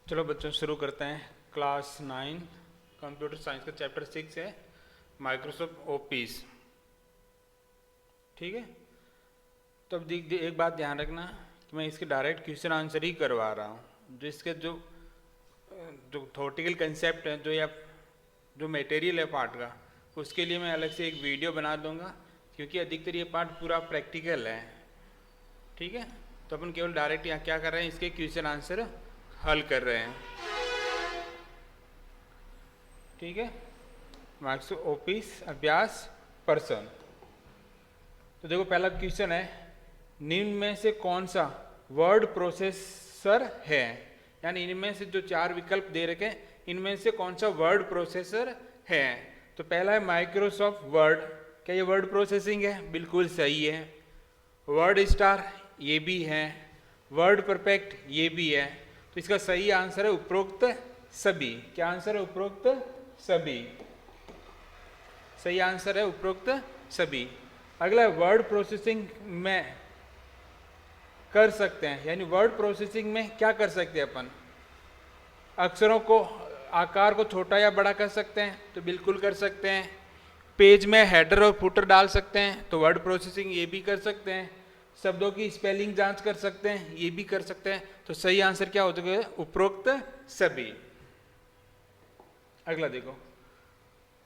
चलो बच्चों शुरू करते हैं। क्लास 9 कंप्यूटर साइंस का चैप्टर 6 है माइक्रोसॉफ्ट ऑफिस। ठीक है, तो अब एक बात ध्यान रखना कि मैं इसके डायरेक्ट क्वेश्चन आंसर ही करवा रहा हूँ। जो इसके जो थ्योरेटिकल कंसेप्ट है, जो मटेरियल है पार्ट का, उसके लिए मैं अलग से एक वीडियो बना दूंगा, क्योंकि अधिकतर ये पार्ट पूरा प्रैक्टिकल है। ठीक है, तो अपन केवल डायरेक्ट यहाँ क्या कर रहे हैं, इसके क्वेश्चन आंसर हल कर रहे हैं। ठीक है, माइक्रोसॉफ्ट ऑफिस अभ्यास पर्सन। तो देखो पहला क्वेश्चन है, निम्न में से कौन सा वर्ड प्रोसेसर है। यानी इनमें से जो चार विकल्प दे रखे हैं, इनमें से कौन सा वर्ड प्रोसेसर है। तो पहला है माइक्रोसॉफ्ट वर्ड। क्या ये वर्ड प्रोसेसिंग है? बिल्कुल सही है। वर्ड स्टार ये भी है, वर्ड परफेक्ट ये भी है। तो इसका सही आंसर है उपरोक्त सभी। क्या आंसर है? उपरोक्त सभी। सही आंसर है उपरोक्त सभी। अगला वर्ड प्रोसेसिंग में कर सकते हैं, यानी वर्ड प्रोसेसिंग में क्या कर सकते हैं अपन? अक्षरों को आकार को छोटा या बड़ा कर सकते हैं, तो बिल्कुल कर सकते हैं। पेज में हेडर और फुटर डाल सकते हैं, तो वर्ड प्रोसेसिंग ये भी कर सकते हैं। शब्दों की स्पेलिंग जांच कर सकते हैं, ये भी कर सकते हैं। तो सही आंसर क्या हो चुका है? उपरोक्त सभी। अगला देखो,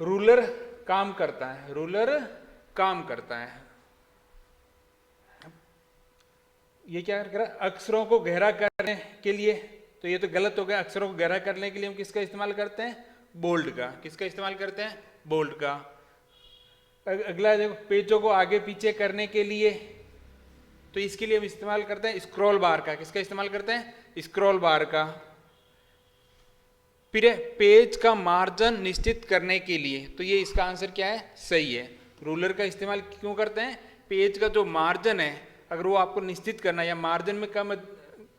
रूलर काम करता है। रूलर काम करता है, ये क्या कर रहा है? अक्षरों को गहरा करने के लिए। तो ये तो गलत हो गया। अक्षरों को गहरा करने के लिए हम किसका इस्तेमाल करते हैं? बोल्ड का। किसका इस्तेमाल करते हैं? बोल्ड का। अगला देखो, पेजों को आगे पीछे करने के लिए, तो इसके लिए हम इस्तेमाल करते हैं स्क्रॉल बार का। किसका इस्तेमाल करते हैं? स्क्रॉल बार का। फिर पेज का मार्जिन निश्चित करने के लिए, तो ये इसका आंसर क्या है? सही है। रूलर का इस्तेमाल क्यों करते हैं? पेज का जो मार्जिन है, अगर वो आपको निश्चित करना है या मार्जिन में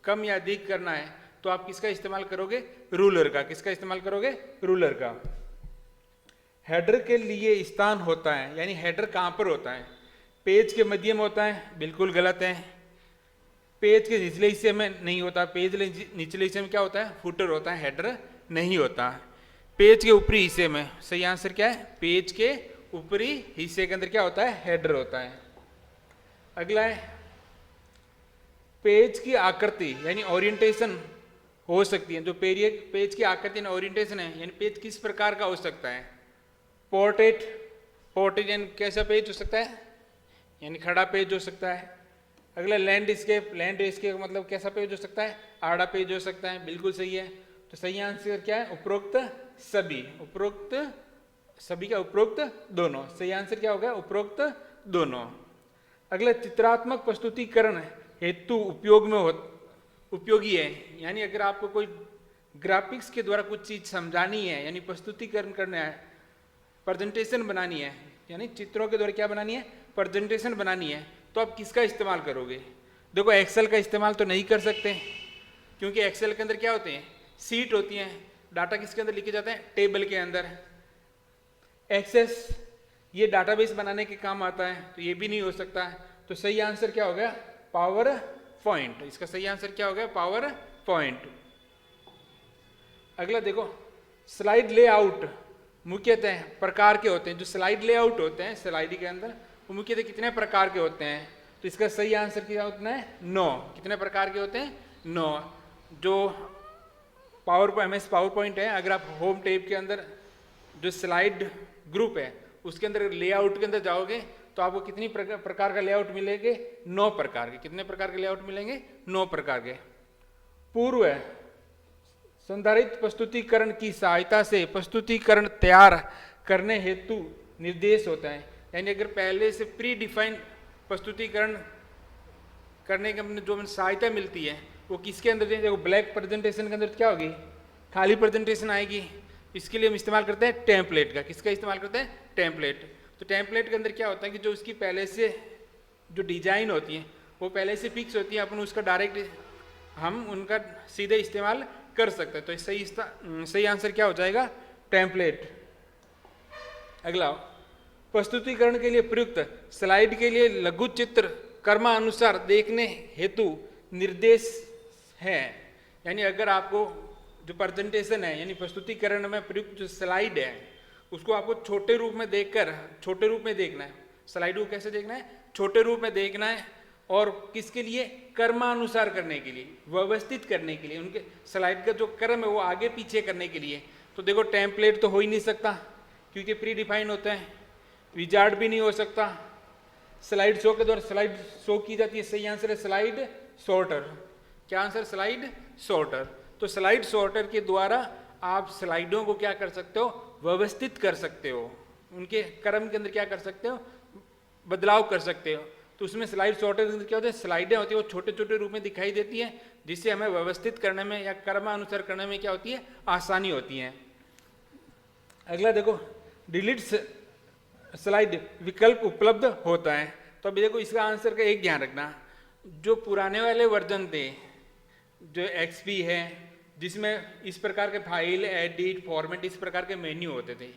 कम या अधिक करना है, तो आप किसका इस्तेमाल करोगे? रूलर का। किसका इस्तेमाल करोगे? रूलर का। हेडर के लिए स्थान होता है, यानी हेडर कहाँ पर होता है? पेज के मध्य में होता है, बिल्कुल गलत है। पेज के निचले हिस्से में नहीं होता। पेज निचले हिस्से में क्या होता है? फुटर होता है, हेडर नहीं होता। पेज के ऊपरी हिस्से में, सही आंसर क्या है? पेज के ऊपरी हिस्से के अंदर क्या होता है? हेडर होता है। अगला है, पेज की आकृति यानी ओरिएंटेशन हो सकती है। जो पेज की आकृति यानी ओरिएंटेशन है, यानी पेज किस प्रकार का हो सकता है? पोर्ट्रेट यानी कैसा पेज हो सकता है? यानी खड़ा पेज हो सकता है। अगला लैंडस्केप मतलब कैसा पेज हो सकता है? आड़ा पेज हो सकता है। बिल्कुल सही है। तो सही आंसर क्या है? उपरोक्त सभी। उपरोक्त सभी का उपरोक्त दोनों। सही आंसर क्या होगा? उपरोक्त दोनों। अगला, चित्रात्मक प्रस्तुतिकरण हेतु उपयोगी है। यानी अगर आपको कोई ग्राफिक्स के द्वारा कुछ चीज समझानी है, यानी प्रस्तुतिकरण करना है, प्रेजेंटेशन बनानी है, यानी चित्रों के द्वारा क्या बनानी है? प्रेजेंटेशन बनानी है, तो आप किसका इस्तेमाल करोगे? देखो, एक्सेल का इस्तेमाल तो नहीं कर सकते, क्योंकि एक्सेल के अंदर क्या होते हैं? सीट होती हैं। डाटा किसके अंदर लिखे जाते हैं? टेबल के अंदर। एक्सेस ये डाटाबेस बनाने के काम आता है, तो ये भी नहीं हो सकता है। तो सही आंसर क्या हो गया? Power point. इसका सही आंसर क्या हो गया? Power point. अगला देखो, स्लाइड लेआउट मुख्यतः प्रकार के होते हैं। जो स्लाइड लेआउट होते हैं स्लाइड के अंदर, वो मुख्यतः कितने प्रकार के होते हैं? तो इसका सही आंसर क्या होता है? 9। कितने प्रकार के होते हैं? 9। जो MS पावर पॉइंट है, अगर आप होम टैब के अंदर जो स्लाइड ग्रुप है, उसके अंदर लेआउट के अंदर जाओगे, तो आपको कितनी प्रकार का लेआउट मिलेंगे? 9 प्रकार के। कितने प्रकार के लेआउट मिलेंगे? 9 प्रकार के। पूर्व संधारित प्रस्तुतिकरण की सहायता से प्रस्तुतिकरण तैयार करने हेतु निर्देश होता है। यानी अगर पहले से प्री डिफाइंड प्रस्तुतिकरण करने के जो सहायता मिलती है, वो किसके अंदर? देखो, ब्लैक प्रेजेंटेशन के अंदर क्या होगी? खाली प्रेजेंटेशन आएगी। इसके लिए हम इस्तेमाल करते हैं टेम्पलेट का। किसका इस्तेमाल करते हैं? टेम्पलेट। तो टेम्पलेट के अंदर क्या होता है कि जो उसकी पहले से जो डिजाइन होती है, वो पहले से फिक्स होती है। अपन उसका डायरेक्ट हम उनका सीधे इस्तेमाल कर सकते हैं। तो सही आंसर क्या हो जाएगा? टेम्पलेट। अगला, प्रस्तुतिकरण के लिए प्रयुक्त स्लाइड के लिए लघु चित्र क्रमानुसार देखने हेतु निर्देश है। यानी अगर आपको जो प्रेजेंटेशन है यानी प्रस्तुतिकरण में प्रयुक्त जो स्लाइड है उसको आपको छोटे रूप में देखकर छोटे रूप में देखना है। स्लाइड को कैसे देखना है? छोटे रूप में देखना है। और किसके लिए? कर्मानुसार करने के लिए, व्यवस्थित करने के लिए, उनके स्लाइड का जो क्रम है वो आगे पीछे करने के लिए। तो देखो टेम्पलेट तो हो ही नहीं सकता क्योंकि प्री डिफाइन होता है, विजार्ड भी नहीं हो सकता। स्लाइड शो के द्वारा स्लाइड शो की जाती है। सही आंसर है स्लाइड सॉर्टर। क्या आंसर? Slide sorter. तो स्लाइड सॉर्टर के द्वारा आप स्लाइडों को क्या कर सकते हो? व्यवस्थित कर सकते हो, उनके क्रम के अंदर क्या कर सकते हो? बदलाव कर सकते हो। तो उसमें स्लाइड सॉर्टर के अंदर क्या होता है? स्लाइडें होती है वो छोटे छोटे रूप में दिखाई देती है जिससे हमें व्यवस्थित करने में या क्रमानुसार करने में क्या होती है? आसानी होती है। अगला देखो, डिलीट स्लाइड विकल्प उपलब्ध होता है। तो अभी देखो इसका आंसर का एक ध्यान रखना, जो पुराने वाले वर्जन थे जो एक्सपी है जिसमें इस प्रकार के फाइल, एडिट, फॉर्मेट इस प्रकार के मेन्यू होते थे,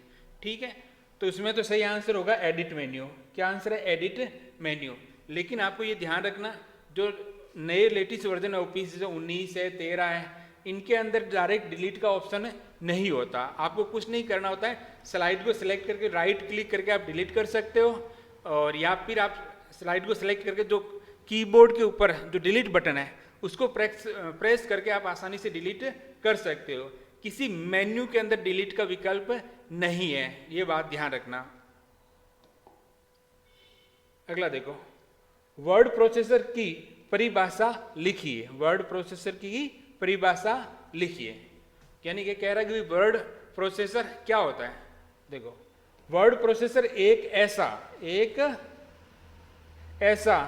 ठीक है, तो उसमें तो सही आंसर होगा एडिट मेन्यू। क्या आंसर है? Edit menu. लेकिन आपको ये ध्यान रखना जो नए लेटेस्ट वर्जन है ओपीसी जैसे 19 है, 13 है, इनके अंदर डायरेक्ट डिलीट का ऑप्शन नहीं होता। आपको कुछ नहीं करना होता है, स्लाइड को सिलेक्ट करके राइट क्लिक करके आप डिलीट कर सकते हो, और या फिर आप स्लाइड को सिलेक्ट करके जो कीबोर्ड के ऊपर जो डिलीट बटन है उसको प्रेस करके आप आसानी से डिलीट कर सकते हो। किसी मेन्यू के अंदर डिलीट का विकल्प नहीं है, ये बात ध्यान रखना। अगला देखो, वर्ड प्रोसेसर की परिभाषा लिखिए। वर्ड प्रोसेसर की परिभाषा लिखिए, यानी कि कह रहा है कि वर्ड प्रोसेसर क्या होता है। देखो, वर्ड प्रोसेसर एक ऐसा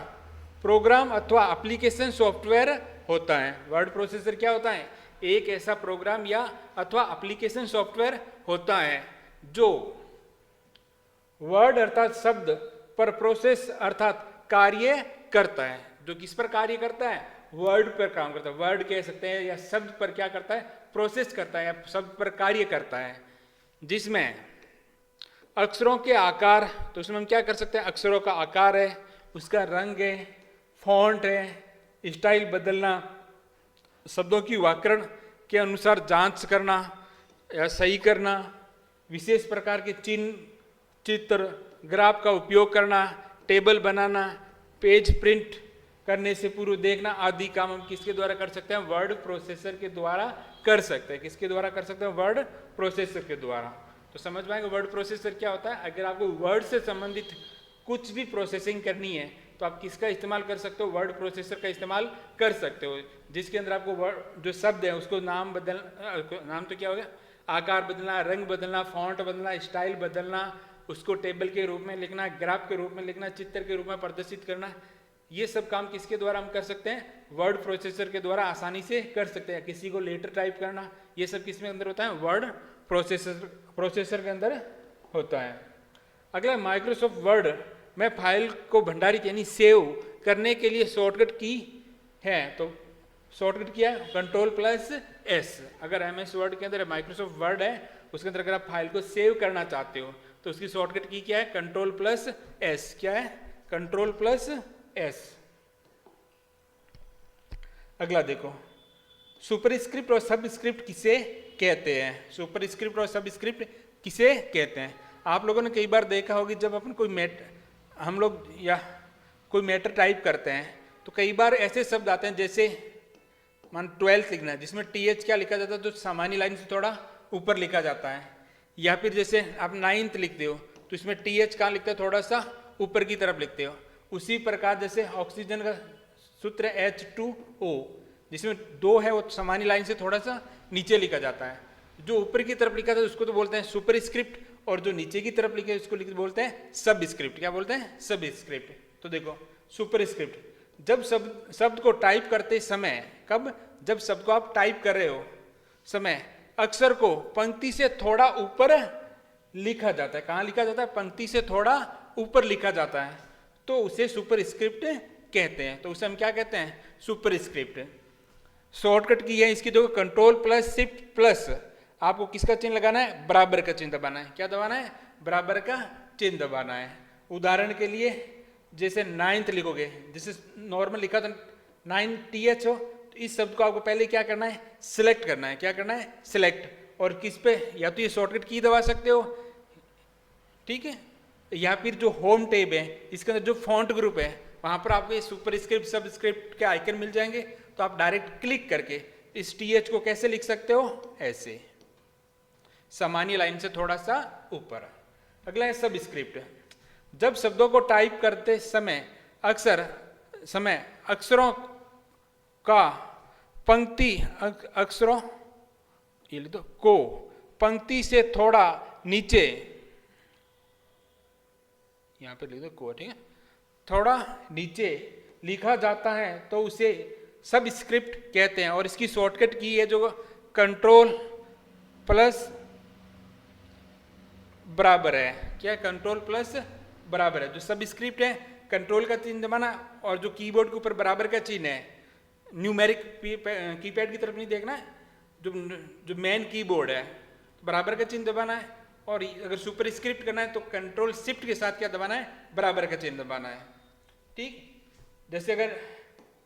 प्रोग्राम अथवा एप्लीकेशन सॉफ्टवेयर होता है। वर्ड प्रोसेसर क्या होता है? एक ऐसा प्रोग्राम या अथवा एप्लीकेशन सॉफ्टवेयर होता है जो वर्ड अर्थात शब्द पर प्रोसेस अर्थात कार्य करता है। जो किस पर कार्य करता है? वर्ड पर काम करता है। वर्ड कह सकते हैं या शब्द पर क्या करता है? प्रोसेस करता है या शब्द पर कार्य करता है। जिसमें अक्षरों के आकार, तो उसमें हम क्या कर सकते हैं? अक्षरों का आकार है, उसका रंग है, फॉन्ट है, स्टाइल बदलना, शब्दों की व्याकरण के अनुसार जांच करना या सही करना, विशेष प्रकार के चिन्ह, चित्र, ग्राफ का उपयोग करना, टेबल बनाना, पेज प्रिंट करने से पूर्व देखना आदि काम हम किसके द्वारा कर सकते हैं? वर्ड प्रोसेसर के द्वारा कर सकते हैं। किसके द्वारा कर सकते हैं? वर्ड प्रोसेसर के द्वारा। तो समझ पाएंगे वर्ड प्रोसेसर क्या होता है। अगर आपको वर्ड से संबंधित कुछ भी प्रोसेसिंग करनी है तो आप किसका इस्तेमाल कर सकते हो? वर्ड प्रोसेसर का इस्तेमाल कर सकते हो, जिसके अंदर आपको वर्ड जो शब्द है उसको नाम तो क्या हो गया? आकार बदलना, रंग बदलना, फॉन्ट बदलना, स्टाइल बदलना, उसको टेबल के रूप में लिखना, ग्राफ के रूप में लिखना, चित्र के रूप में प्रदर्शित करना, ये सब काम किसके द्वारा हम कर सकते हैं? वर्ड प्रोसेसर के द्वारा आसानी से कर सकते हैं। किसी को लेटर टाइप करना, ये सब किसमें अंदर होता है? वर्ड प्रोसेसर के अंदर होता है। अगला, माइक्रोसॉफ्ट वर्ड में फाइल को भंडारित यानी सेव करने के लिए शॉर्टकट की है। तो शॉर्टकट क्या है? Ctrl+S। अगर MS वर्ड के अंदर माइक्रोसॉफ्ट वर्ड है उसके अंदर अगर आप फाइल को सेव करना चाहते हो तो उसकी शॉर्टकट की क्या है? Ctrl+S। क्या है? Ctrl+S। अगला देखो, सुपरस्क्रिप्ट और सबस्क्रिप्ट किसे कहते हैं? सुपरस्क्रिप्ट और सबस्क्रिप्ट किसे कहते हैं? आप लोगों ने कई बार देखा होगी जब अपन हम लोग या कोई मैटर टाइप करते हैं तो कई बार ऐसे शब्द आते हैं जैसे मान 12th लिखना है जिसमें TH क्या लिखा जाता है? तो सामान्य लाइन से थोड़ा ऊपर लिखा जाता है। या फिर जैसे आप 9th लिखते हो तो इसमें TH कहाँ लिखते हो? थोड़ा सा ऊपर की तरफ लिखते हो। उसी प्रकार जैसे ऑक्सीजन का सूत्र H2O जिसमें 2 है वो सामान्य लाइन से थोड़ा सा नीचे लिखा जाता है। जो ऊपर की तरफ लिखा था उसको तो बोलते हैं सुपरस्क्रिप्ट, और जो नीचे की तरफ लिखे उसको बोलते हैं सबस्क्रिप्ट। क्या बोलते हैं? सबस्क्रिप्ट। तो देखो, सुपरस्क्रिप्ट जब शब्द को टाइप करते समय, कब? जब शब्द को आप टाइप कर रहे हो समय अक्षर को पंक्ति से थोड़ा ऊपर लिखा जाता है। कहाँ लिखा जाता है? पंक्ति से थोड़ा ऊपर लिखा जाता है, तो उसे सुपरस्क्रिप्ट कहते हैं। तो उसे हम क्या कहते हैं? सुपरस्क्रिप्ट। शॉर्टकट की है इसकी, देखो Ctrl+Shift+। आपको किसका चिन्ह लगाना है? बराबर का चिन्ह दबाना है। क्या दबाना है? बराबर का चिन्ह दबाना है। उदाहरण के लिए जैसे 9th लिखोगे, जैसे नॉर्मल लिखा तो 9TH हो तो इस शब्द को आपको पहले क्या करना है, सिलेक्ट करना है। क्या करना है, सिलेक्ट। और किस पे, या तो ये शॉर्टकट की दबा सकते हो, ठीक है, या फिर जो होम टैब है इसके अंदर जो फॉन्ट ग्रुप है वहां पर आपको ये सुपरस्क्रिप्ट सबस्क्रिप्ट के आइकन मिल जाएंगे, तो आप डायरेक्ट क्लिक करके इस TH को कैसे लिख सकते हो, ऐसे सामान्य लाइन से थोड़ा सा ऊपर। अगला है सबस्क्रिप्ट। जब शब्दों को टाइप करते समय अक्षरों का पंक्ति अक्षरों ये लिख दो को पंक्ति से थोड़ा नीचे, यहां पे लिख दो को, ठीक है, थोड़ा नीचे लिखा जाता है तो उसे सबस्क्रिप्ट कहते हैं। और इसकी शॉर्टकट की है जो कंट्रोल प्लस बराबर है। क्या कंट्रोल प्लस बराबर है। जो सबस्क्रिप्ट है कंट्रोल का चिन्ह दबाना, और जो कीबोर्ड के ऊपर बराबर का चिन्ह है, न्यूमेरिक कीपैड की तरफ नहीं देखना है, जो मेन कीबोर्ड है बराबर का चिन्ह दबाना है। और अगर सुपरस्क्रिप्ट करना है तो कंट्रोल शिफ्ट के साथ क्या दबाना है, बराबर का चिन्ह दबाना है, ठीक। जैसे अगर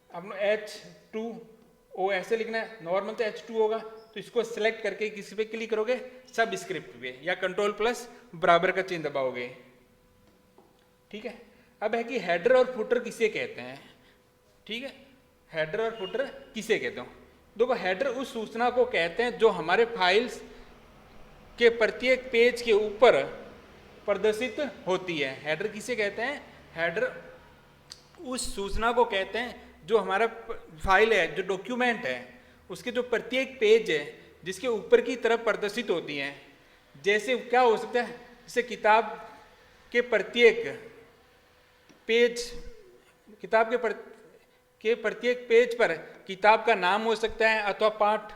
आपने H2O ऐसे लिखना है, नॉर्मल तो H2 होगा, तो इसको सिलेक्ट करके किसी पे क्लिक करोगे, सबस्क्रिप्ट पे, या कंट्रोल प्लस बराबर का चिन्ह दबाओगे, ठीक है। अब है कि हेडर और फुटर किसे कहते हैं, ठीक है, हेडर और फुटर किसे कहते हो। देखो, हेडर उस सूचना को कहते हैं जो हमारे फाइल्स के प्रत्येक पेज के ऊपर प्रदर्शित होती है। हेडर किसे कहते हैं, हेडर उस सूचना को कहते हैं जो हमारा फाइल है, जो डॉक्यूमेंट है, उसके जो प्रत्येक पेज है जिसके ऊपर की तरफ प्रदर्शित होती हैं। जैसे क्या हो सकता है, जैसे किताब के प्रत्येक पेज, किताब के प्रत्येक पेज पर किताब का नाम हो सकता है, अथवा पाठ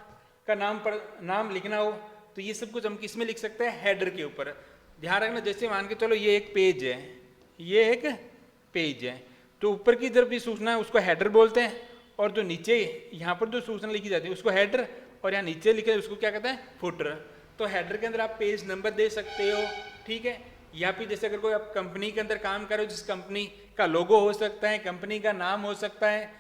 का नाम लिखना हो, तो ये सब कुछ हम किस में लिख सकते हैं, हेडर के ऊपर। ध्यान रखना, जैसे मान के चलो ये एक पेज है, ये एक पेज है, तो ऊपर की तरफ भी सूचना है उसको हेडर बोलते हैं, और जो नीचे यहाँ पर जो सूचना लिखी जाती है उसको हेडर, और यहाँ नीचे लिखे उसको क्या कहते हैं, फुटर। तो हेडर के अंदर आप पेज नंबर दे सकते हो, ठीक है, या फिर जैसे अगर कोई आप कंपनी के अंदर काम कर रहे हो, जिस कंपनी का लोगो हो सकता है, कंपनी का नाम हो सकता है,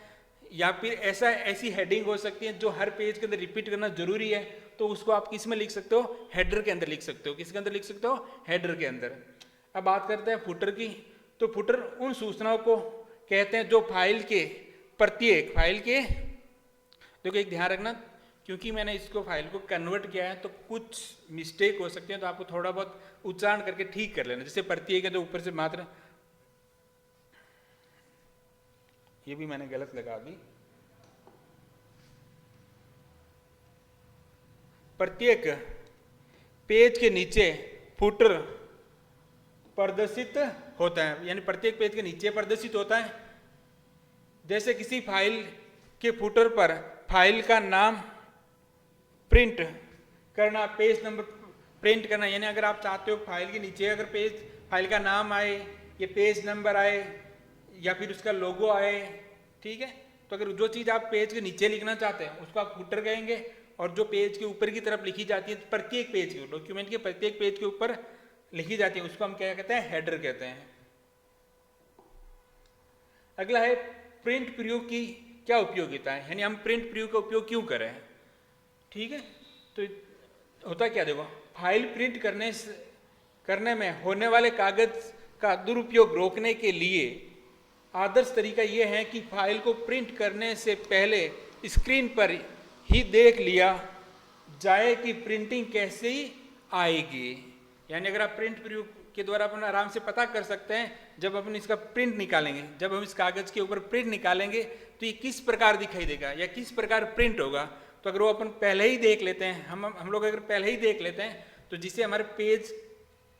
या फिर ऐसी हेडिंग हो सकती है जो हर पेज के अंदर रिपीट करना जरूरी है, तो उसको आप किस में लिख सकते हो, हेडर के अंदर लिख सकते हो। किसके अंदर लिख सकते हो, हेडर के अंदर। अब बात करते हैं फुटर की। तो फुटर उन सूचनाओं को कहते हैं जो फाइल के देखो, एक ध्यान रखना, क्योंकि मैंने इसको फाइल को कन्वर्ट किया है तो कुछ मिस्टेक हो सकती है, तो आपको थोड़ा बहुत उच्चारण करके ठीक कर लेना। जैसे प्रत्येक है तो ऊपर से मात्र, ये भी मैंने गलत लगा दी, प्रत्येक पेज के नीचे फुटर प्रदर्शित होता है, यानी प्रत्येक पेज के नीचे प्रदर्शित होता है। जैसे किसी फाइल के फुटर पर फाइल का नाम प्रिंट करना, पेज नंबर प्रिंट करना, यानी अगर आप चाहते हो फाइल के नीचे अगर फाइल का नाम आए, ये पेज नंबर आए, या फिर उसका लोगो आए, ठीक है, तो अगर जो चीज़ आप पेज के नीचे लिखना चाहते हैं उसको आप फुटर कहेंगे, और जो पेज के ऊपर की तरफ लिखी जाती है, प्रत्येक पेज के डॉक्यूमेंट के प्रत्येक पेज के ऊपर लिखी जाती है, उसको हम क्या कहते हैं, हेडर कहते हैं। अगला है प्रिंट प्रीव्यू की क्या उपयोगिता है, यानी हम प्रिंट प्रीव्यू का उपयोग क्यों करें, ठीक है। तो होता क्या, देखो, फाइल प्रिंट करने में होने वाले कागज का दुरुपयोग रोकने के लिए आदर्श तरीका यह है कि फाइल को प्रिंट करने से पहले स्क्रीन पर ही देख लिया जाए कि प्रिंटिंग कैसे आएगी। यानी अगर आप प्रिंट प्रीव्यू के द्वारा अपन आराम से पता कर सकते हैं, जब अपन इसका प्रिंट निकालेंगे, जब हम इस कागज के ऊपर प्रिंट निकालेंगे तो ये किस प्रकार दिखाई देगा या किस प्रकार प्रिंट होगा। तो अगर वो अपन पहले ही देख लेते हैं, हम लोग अगर पहले ही देख लेते हैं, तो जिससे हमारे पेज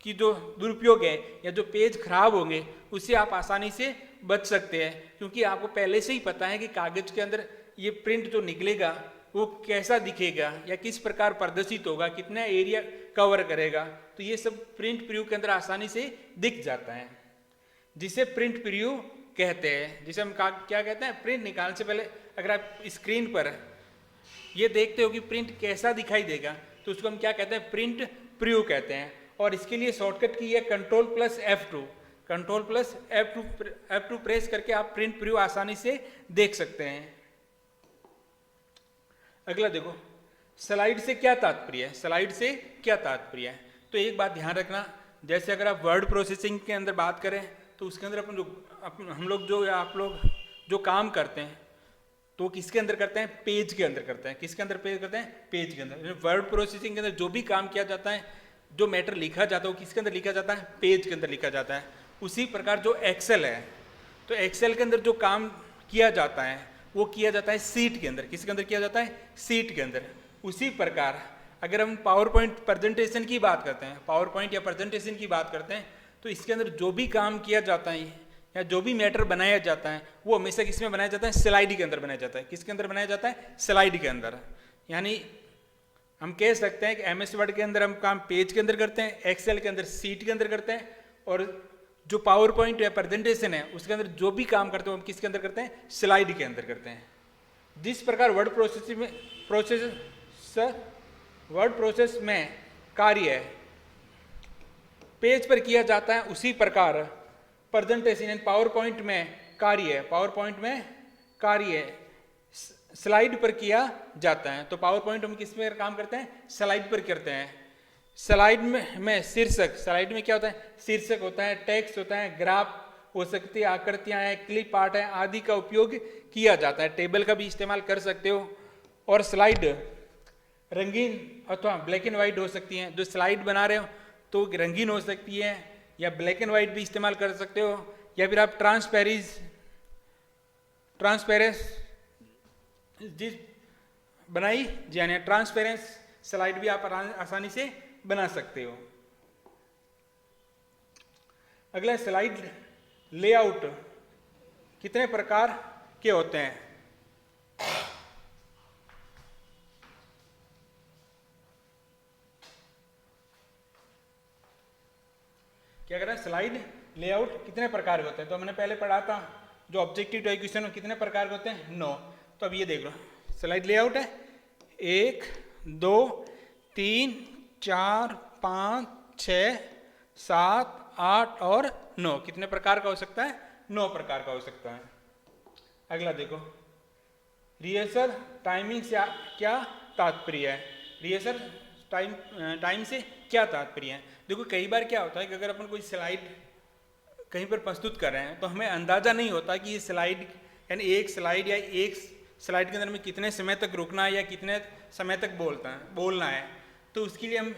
की जो दुरुपयोग है या जो पेज खराब होंगे उससे आप आसानी से बच सकते हैं, क्योंकि आपको पहले से ही पता है कि कागज के अंदर ये प्रिंट जो निकलेगा वो कैसा दिखेगा या किस प्रकार प्रदर्शित होगा, कितना एरिया कवर करेगा। तो ये सब प्रिंट प्रीव्यू के अंदर आसानी से दिख जाता है, जिसे प्रिंट प्रीव्यू कहते हैं। जिसे हम क्या कहते हैं, प्रिंट निकालने से पहले अगर आप स्क्रीन पर ये देखते हो कि प्रिंट कैसा दिखाई देगा, तो उसको हम क्या कहते हैं, प्रिंट प्रीव्यू कहते हैं। और इसके लिए शॉर्टकट की है Ctrl+F2। Ctrl+F2 प्रेस करके आप प्रिंट प्रीव्यू आसानी से देख सकते हैं। अगला देखो, स्लाइड से क्या तात्पर्य है, स्लाइड से क्या तात्पर्य है। तो एक बात ध्यान रखना, जैसे अगर आप वर्ड प्रोसेसिंग के अंदर बात करें तो उसके अंदर हम लोग जो, या आप लोग जो काम करते हैं तो किसके अंदर करते हैं, पेज के अंदर करते हैं। किसके अंदर पेज करते हैं, पेज के अंदर। वर्ड प्रोसेसिंग के अंदर जो भी काम किया जाता है, जो मैटर लिखा जाता है, वो किसके अंदर लिखा जाता है, पेज के अंदर लिखा जाता है। उसी प्रकार जो एक्सेल है, तो एक्सेल के अंदर जो काम किया जाता है वो किया जाता है सीट के अंदर। किसके अंदर किया जाता है, सीट के अंदर। उसी प्रकार अगर हम पावर पॉइंट प्रेजेंटेशन की बात करते हैं, पावर पॉइंट या प्रेजेंटेशन की बात करते हैं, तो इसके अंदर जो भी काम किया जाता है या जो भी मैटर बनाया जाता है वो हमेशा किसमें बनाया जाता है, स्लाइड के अंदर बनाया जाता है। किसके अंदर बनाया जाता है, स्लाइड के अंदर। यानी हम कह सकते हैं कि एमएस वर्ड के अंदर हम काम पेज के अंदर करते हैं, एक्सेल के अंदर सीट के अंदर करते हैं, और जो पावर पॉइंट या प्रेजेंटेशन है उसके अंदर जो भी काम करते हैं हम किसके अंदर करते हैं, स्लाइड के अंदर करते हैं। जिस प्रकार वर्ड प्रोसेस में कार्य पेज पर किया जाता है, उसी प्रकार प्रेजेंटेशन एंड पावर पॉइंट में कार्य स्लाइड पर किया जाता है। तो पावर पॉइंट हम किस पर काम करते हैं, स्लाइड पर करते हैं। स्लाइड में शीर्षक, स्लाइड में क्या होता है, शीर्षक होता है, टेक्स्ट होता है, ग्राफ हो सकती है, आकृतियां हैं, क्लिप आर्ट है आदि का उपयोग किया जाता है। टेबल का भी इस्तेमाल कर सकते हो। और स्लाइड रंगीन अथवा ब्लैक एंड व्हाइट हो सकती हैं। जो स्लाइड बना रहे हो तो रंगीन हो सकती है, या ब्लैक एंड व्हाइट भी इस्तेमाल कर सकते हो, या फिर आप ट्रांसपेरेंस जिस बनाई यानी ट्रांसपेरेंस स्लाइड भी आप आसानी से बना सकते हो। अगला स्लाइड लेआउट कितने प्रकार के होते हैं। क्या कह रहा है, स्लाइड लेआउट कितने प्रकार के होते हैं। तो हमने पहले पढ़ा था जो ऑब्जेक्टिव टू क्वेश्चन कितने प्रकार के होते हैं, 9। तो अब ये देख लो, स्लाइड लेआउट है 1 2 3 4 5 6 7 8 और 9। कितने प्रकार का हो सकता है, 9 प्रकार का हो सकता है। अगला देखो, रिहर्सल टाइमिंग से क्या तात्पर्य है। रिहर्सल टाइम से क्या तात्पर्य है। देखो कई बार क्या होता है कि अगर अपन कोई स्लाइड कहीं पर प्रस्तुत कर रहे हैं तो हमें अंदाजा नहीं होता कि ये स्लाइड यानी एक स्लाइड या एक स्लाइड के अंदर में कितने समय तक रुकना है या कितने समय तक बोलना है। तो उसके लिए हम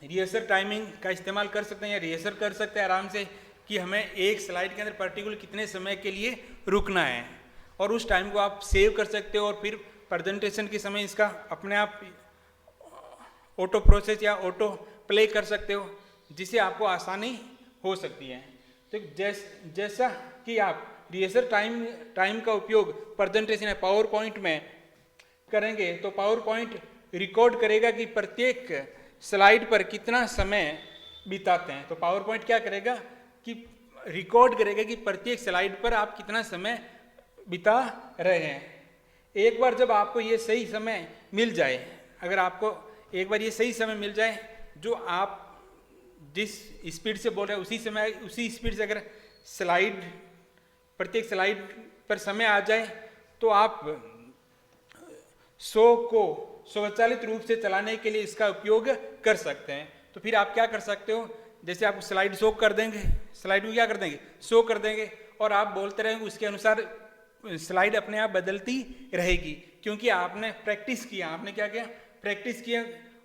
रिहर्सल टाइमिंग का इस्तेमाल कर सकते हैं या रिहर्सल कर सकते हैं आराम से कि हमें एक स्लाइड के अंदर पर्टिकुलर कितने समय के लिए रुकना है, और उस टाइम को आप सेव कर सकते हो और फिर प्रेजेंटेशन के समय इसका अपने आप ऑटो प्रोसेस या ऑटो प्ले कर सकते हो, जिससे आपको आसानी हो सकती है। तो जैसा कि आप रिहर्सल टाइम का उपयोग प्रेजेंटेशन या पावर पॉइंट में करेंगे तो पावर पॉइंट रिकॉर्ड करेगा कि प्रत्येक स्लाइड पर कितना समय बिताते हैं। तो पावर पॉइंट क्या करेगा कि रिकॉर्ड करेगा कि प्रत्येक स्लाइड पर आप कितना समय बिता रहे हैं। एक बार जब आपको ये सही समय मिल जाए, अगर आपको एक बार ये सही समय मिल जाए जो आप जिस स्पीड से बोल रहे हैं उसी स्पीड से अगर प्रत्येक स्लाइड पर समय आ जाए तो आप शो को स्वचालित रूप से चलाने के लिए इसका उपयोग कर सकते हैं। तो फिर आप क्या कर सकते हो, जैसे आप स्लाइड शो कर देंगे, स्लाइड को क्या कर देंगे, शो कर देंगे, और आप बोलते रहेंगे, उसके अनुसार स्लाइड अपने आप बदलती रहेगी, क्योंकि आपने प्रैक्टिस किया। आपने क्या किया, प्रैक्टिस किया,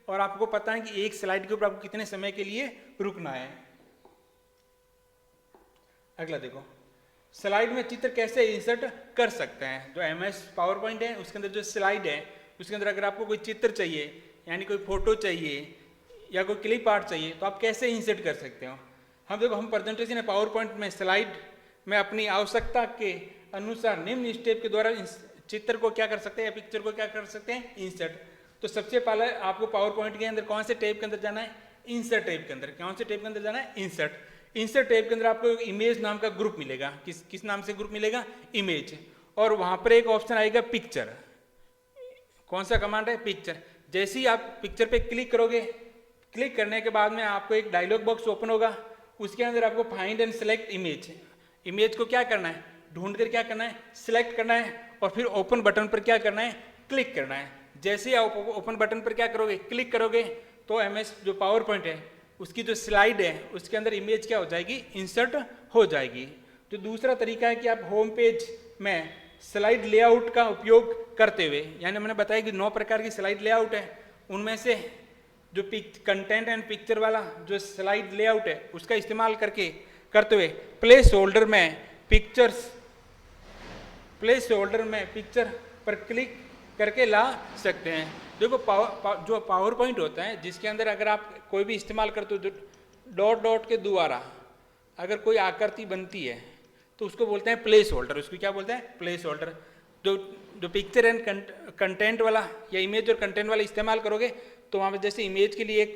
और आपको पता है कि एक स्लाइड के ऊपर आपको कितने समय के लिए रुकना है। अगला देखो, स्लाइड में चित्र कैसे इंसर्ट कर सकते हैं। जो एमएस पावर पॉइंट है उसके अंदर जो स्लाइड है उसके अंदर अगर आपको कोई चित्र चाहिए यानी कोई फोटो चाहिए या कोई क्लिप आर्ट चाहिए तो आप कैसे इंसर्ट कर सकते हो। हम प्रेजेंटेशन या पावर पॉइंट में स्लाइड में अपनी आवश्यकता के अनुसार निम्न स्टेप के द्वारा चित्र को क्या कर सकते हैं या पिक्चर को क्या कर सकते हैं, इंसर्ट। तो सबसे पहले आपको पावर पॉइंट के अंदर कौन से टैब के अंदर जाना है, इंसर्ट टैब के अंदर। कौन से टैब के अंदर जाना है, इंसर्ट टैब के अंदर आपको एक इमेज नाम का ग्रुप मिलेगा। किस नाम से ग्रुप मिलेगा, इमेज। और वहां पर एक ऑप्शन आएगा पिक्चर। कौन सा कमांड है, पिक्चर। जैसे ही आप पिक्चर पे क्लिक करोगे, क्लिक करने के बाद में आपको एक डायलॉग बॉक्स ओपन होगा, उसके अंदर आपको फाइंड एंड सेलेक्ट इमेज को क्या करना है, ढूंढ कर क्या करना है, सिलेक्ट करना है, और फिर ओपन बटन पर क्या करना है, क्लिक करना है। जैसे ही आप ओपन बटन पर क्या करोगे, क्लिक करोगे, तो एमएस जो पावर पॉइंट है उसकी जो स्लाइड है उसके अंदर इमेज क्या हो जाएगी, इंसर्ट हो जाएगी। तो दूसरा तरीका है कि आप होम पेज में स्लाइड लेआउट का उपयोग करते हुए, यानी मैंने बताया कि 9 प्रकार की स्लाइड लेआउट है, उनमें से जो कंटेंट एंड पिक्चर वाला जो स्लाइड लेआउट है उसका इस्तेमाल करते हुए प्लेस होल्डर में पिक्चर पर क्लिक करके ला सकते हैं। देखो जो पावर पॉइंट होता है जिसके अंदर अगर आप कोई भी इस्तेमाल करते हो, डॉट डॉट के द्वारा अगर कोई आकृति बनती है तो उसको बोलते हैं प्लेस होल्डर। उसको क्या बोलते हैं, प्लेस होल्डर। जो पिक्चर एंड कंटेंट वाला या इमेज और कंटेंट वाला इस्तेमाल करोगे तो वहाँ पर जैसे इमेज के लिए एक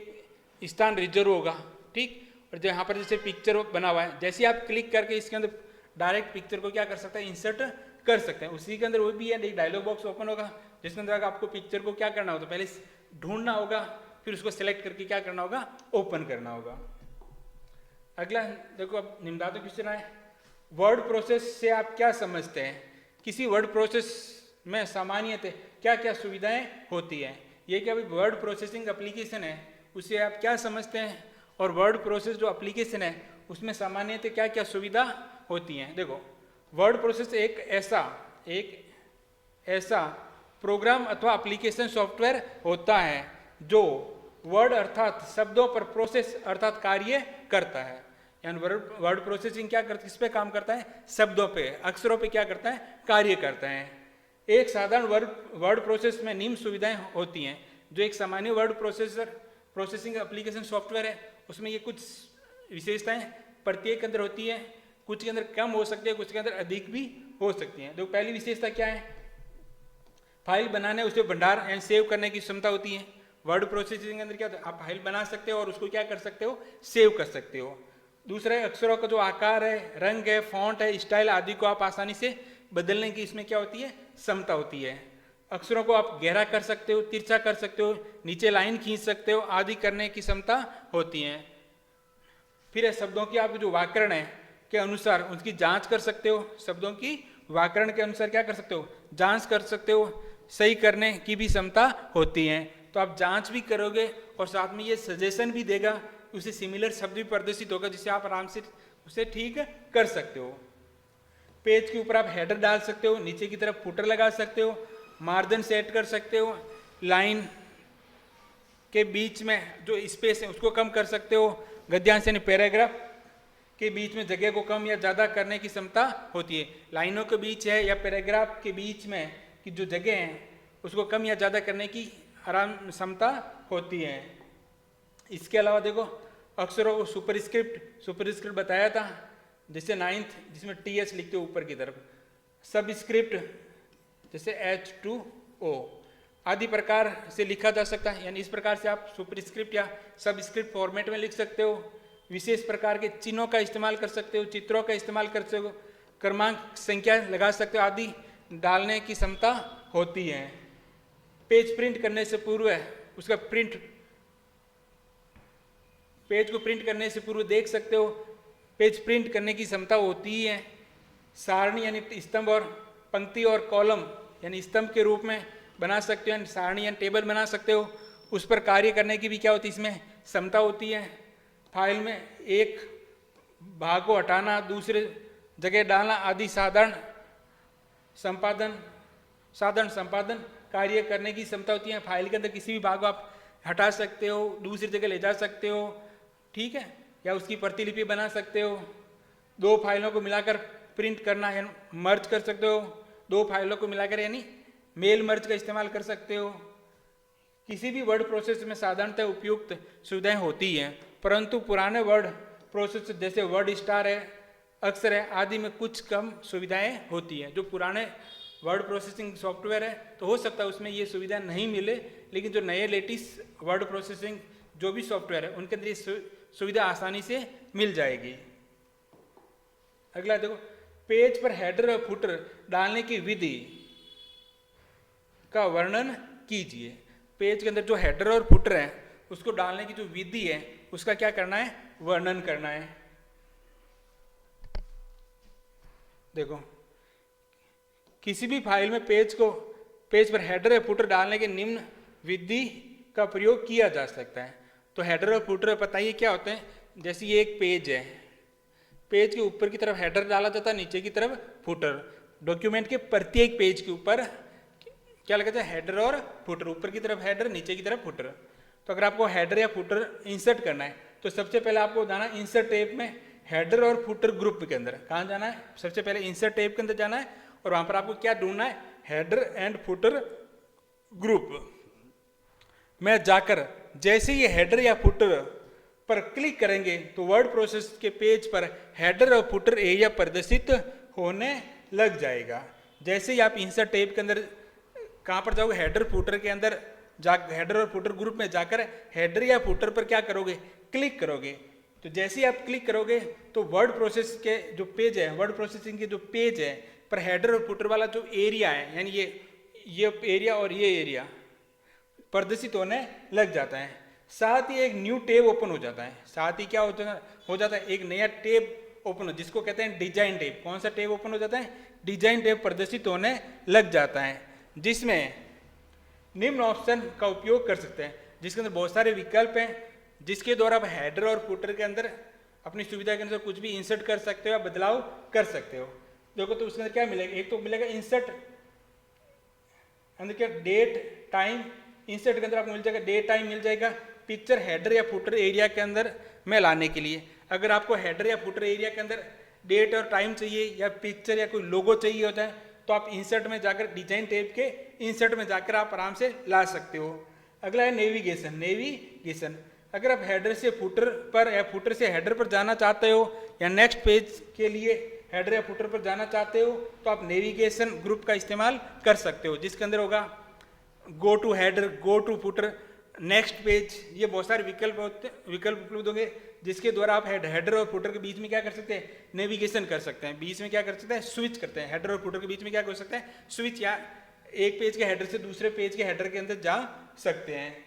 स्थान रिजर्व होगा, ठीक, और जो यहाँ पर जैसे पिक्चर बना हुआ है, जैसे आप क्लिक करके इसके अंदर डायरेक्ट पिक्चर को क्या कर सकते हैं, इंसर्ट कर सकते हैं। उसी के अंदर वो भी है, एक डायलॉग बॉक्स ओपन होगा जिसके अंदर आपको पिक्चर को क्या करना होगा, तो पहले ढूंढना होगा, फिर उसको सेलेक्ट करके क्या करना होगा, ओपन करना होगा। अगला देखो, अब निम्नलिखित क्वेश्चन है, वर्ड प्रोसेस से आप क्या समझते हैं? किसी वर्ड प्रोसेस में सामान्यतः क्या क्या सुविधाएं होती हैं? ये क्या वर्ड प्रोसेसिंग एप्लीकेशन है उससे आप क्या समझते हैं, और वर्ड प्रोसेस जो एप्लीकेशन है उसमें सामान्यतः क्या क्या सुविधा होती हैं? देखो, वर्ड प्रोसेस एक ऐसा प्रोग्राम अथवा एप्लीकेशन सॉफ्टवेयर होता है जो वर्ड अर्थात शब्दों पर प्रोसेस अर्थात कार्य करता है। यानी वर्ड प्रोसेसिंग क्या करता है, किस पे काम करता है, शब्दों पे, अक्षरों पे क्या करता है, कार्य करता है। एक साधारण वर्ड प्रोसेस में निम्न सुविधाएं होती हैं। जो एक सामान्य वर्ड प्रोसेसिंग एप्लीकेशन सॉफ्टवेयर है उसमें ये कुछ विशेषताएं प्रत्येक के अंदर होती है, कुछ के अंदर कम हो सकती है, कुछ के अंदर अधिक भी हो सकती हैं। देखो, पहली विशेषता क्या है, फाइल बनाने उसे भंडार एंड सेव करने की क्षमता होती है। वर्ड प्रोसेसिंग के अंदर क्या होता है, आप फाइल बना सकते हो और उसको क्या कर सकते हो, सेव कर सकते हो। दूसरा है अक्षरों का जो आकार है, रंग है, फॉन्ट है, स्टाइल आदि को आप आसानी से बदलने की इसमें क्या होती है, क्षमता होती है। अक्षरों को आप गहरा कर सकते हो, तिरछा कर सकते हो, नीचे लाइन खींच सकते हो आदि करने की क्षमता होती है। फिर है शब्दों की आप जो व्याकरण है के अनुसार उसकी जांच कर सकते हो, शब्दों की व्याकरण के अनुसार क्या कर सकते हो, जांच कर सकते हो, सही करने की भी क्षमता होती है। तो आप जांच भी करोगे और साथ में ये सजेशन भी देगा, उसे सिमिलर शब्द भी प्रदर्शित होगा जिससे आप आराम से उसे ठीक कर सकते हो। पेज के ऊपर आप हेडर डाल सकते हो, नीचे की तरफ फुटर लगा सकते हो, मार्जिन सेट कर सकते हो, लाइन के बीच में जो स्पेस है उसको कम कर सकते हो, गद्यांश यानी पैराग्राफ के बीच में जगह को कम या ज़्यादा करने की क्षमता होती है। लाइनों के बीच है या पैराग्राफ के बीच में की जो जगह है उसको कम या ज़्यादा करने की आराम क्षमता होती है। इसके अलावा देखो, अक्षरों को सुपरस्क्रिप्ट बताया था, जैसे 9th जिसमें TH लिखते हो ऊपर की तरफ, सबस्क्रिप्ट जैसे H2O आदि प्रकार से लिखा जा सकता है। यानी इस प्रकार से आप सुपरस्क्रिप्ट या सबस्क्रिप्ट फॉर्मेट में लिख सकते हो। विशेष प्रकार के चिन्हों का इस्तेमाल कर सकते हो, चित्रों का इस्तेमाल कर सकते हो, क्रमांक संख्या लगा सकते हो आदि डालने की क्षमता होती है। पेज प्रिंट करने से पूर्व उसका पेज को प्रिंट करने से पूर्व देख सकते हो, पेज प्रिंट करने की क्षमता होती है। सारणी यानी स्तंभ और पंक्ति और कॉलम यानी स्तंभ के रूप में बना सकते हो, सारणी यानी टेबल बना सकते हो, उस पर कार्य करने की भी क्या होती है, इसमें क्षमता होती है। फाइल में एक भाग को हटाना, दूसरे जगह डालना आदि साधारण संपादन कार्य करने की क्षमता होती है। फाइल के अंदर किसी भी भाग को आप हटा सकते हो, दूसरी जगह ले जा सकते हो, ठीक है, या उसकी प्रतिलिपि बना सकते हो। 2 फाइलों को मिलाकर प्रिंट करना यानी मर्ज कर सकते हो, 2 फाइलों को मिलाकर यानी मेल मर्ज का इस्तेमाल कर सकते हो। किसी भी वर्ड प्रोसेस में साधारणतः उपयुक्त सुविधाएं होती हैं, परंतु पुराने वर्ड प्रोसेस जैसे वर्ड स्टार है, अक्षर है आदि में कुछ कम सुविधाएं होती हैं। जो पुराने वर्ड प्रोसेसिंग सॉफ्टवेयर है तो हो सकता है उसमें ये सुविधा नहीं मिले, लेकिन जो नए लेटेस्ट वर्ड प्रोसेसिंग जो भी सॉफ्टवेयर है उनके अंदर ये सुविधा आसानी से मिल जाएगी। अगला देखो, पेज पर हेडर और फुटर डालने की विधि का वर्णन कीजिए। पेज के अंदर जो हेडर और फुटर है उसको डालने की जो विधि है उसका क्या करना है, वर्णन करना है। देखो, किसी भी फाइल में पेज को पेज पर हेडर या फुटर डालने के निम्न विधि का प्रयोग किया जा सकता है। तो हेडर और फुटर बताइए क्या होते हैं। जैसे ये एक पेज है, पेज के ऊपर की तरफ हेडर डाला जाता है, नीचे की तरफ फुटर। डॉक्यूमेंट के प्रत्येक पेज के ऊपर क्या लगा जाता है, हेडर और फुटर। ऊपर की तरफ हेडर, नीचे की तरफ फुटर। तो अगर आपको हेडर या फुटर इंसर्ट करना है तो सबसे पहले आपको जाना है इंसर्ट टैब में, हेडर और फुटर ग्रुप के अंदर। कहाँ जाना है, सबसे पहले इंसर्ट टैब के अंदर जाना है और वहां पर आपको क्या ढूंढना है, हेडर एंड फुटर ग्रुप में जाकर जैसे ये हेडर या फुटर पर क्लिक करेंगे तो वर्ड प्रोसेस के पेज पर हेडर और फुटर एरिया प्रदर्शित होने लग जाएगा। जैसे ही आप इंसर्ट टैब के अंदर कहाँ पर जाओगे, हेडर फुटर के अंदर हेडर और फुटर ग्रुप में जाकर हेडर या फुटर पर क्या करोगे, क्लिक करोगे। तो जैसे ही आप क्लिक करोगे तो वर्ड प्रोसेस के जो पेज है, वर्ड प्रोसेसिंग के जो पेज है पर हेडर और फुटर वाला जो एरिया है, यानी ये एरिया और ये एरिया प्रदर्शित होने लग जाता है। साथ ही एक न्यू टैब ओपन हो जाता है। साथ ही क्या हो जाता है, एक नया टैब ओपन हो, जिसको कहते हैं डिजाइन टैब। कौन सा टैब ओपन हो जाता है, डिजाइन टैब प्रदर्शित होने लग जाता है, जिसमें निम्न ऑप्शन का उपयोग कर सकते हैं, जिसके अंदर बहुत सारे विकल्प हैं, जिसके द्वारा आप हेडर और फुटर के अंदर अपनी सुविधा के अनुसार कुछ भी इंसर्ट कर सकते हो या बदलाव कर सकते हो। देखो तो उसके अंदर क्या मिलेगा, एक तो मिलेगा इंसर्ट अंदर क्या, डेट टाइम। इंसर्ट के अंदर आपको मिल जाएगा डेट टाइम, मिल जाएगा पिक्चर हेडर या फुटर एरिया के अंदर में लाने के लिए। अगर आपको हेडर या फुटर एरिया के अंदर डेट और टाइम चाहिए या पिक्चर या कोई लोगो चाहिए होता है तो आप इंसर्ट में जाकर डिजाइन टैब के इंसर्ट में जाकर आप आराम से ला सकते हो। अगला है नेविगेशन। नेविगेशन अगर आप हेडर से फुटर पर या फुटर से हेडर पर जाना चाहते हो या नेक्स्ट पेज के लिए हेडर या फुटर पर जाना चाहते हो तो आप नेविगेशन ग्रुप का इस्तेमाल कर सकते हो, जिसके अंदर होगा go to header, go to footer, next page. ये बहुत सारे विकल्प उपलब्ध होंगे, जिसके द्वारा आप हेडर और फुटर के बीच में क्या कर सकते हैं, नेविगेशन कर सकते हैं। बीच में क्या कर सकते हैं, स्विच करते हैं। हेडर और फुटर के बीच में क्या कर सकते हैं, स्विच, या एक पेज के हेडर से दूसरे पेज के हेडर के अंदर जा सकते हैं।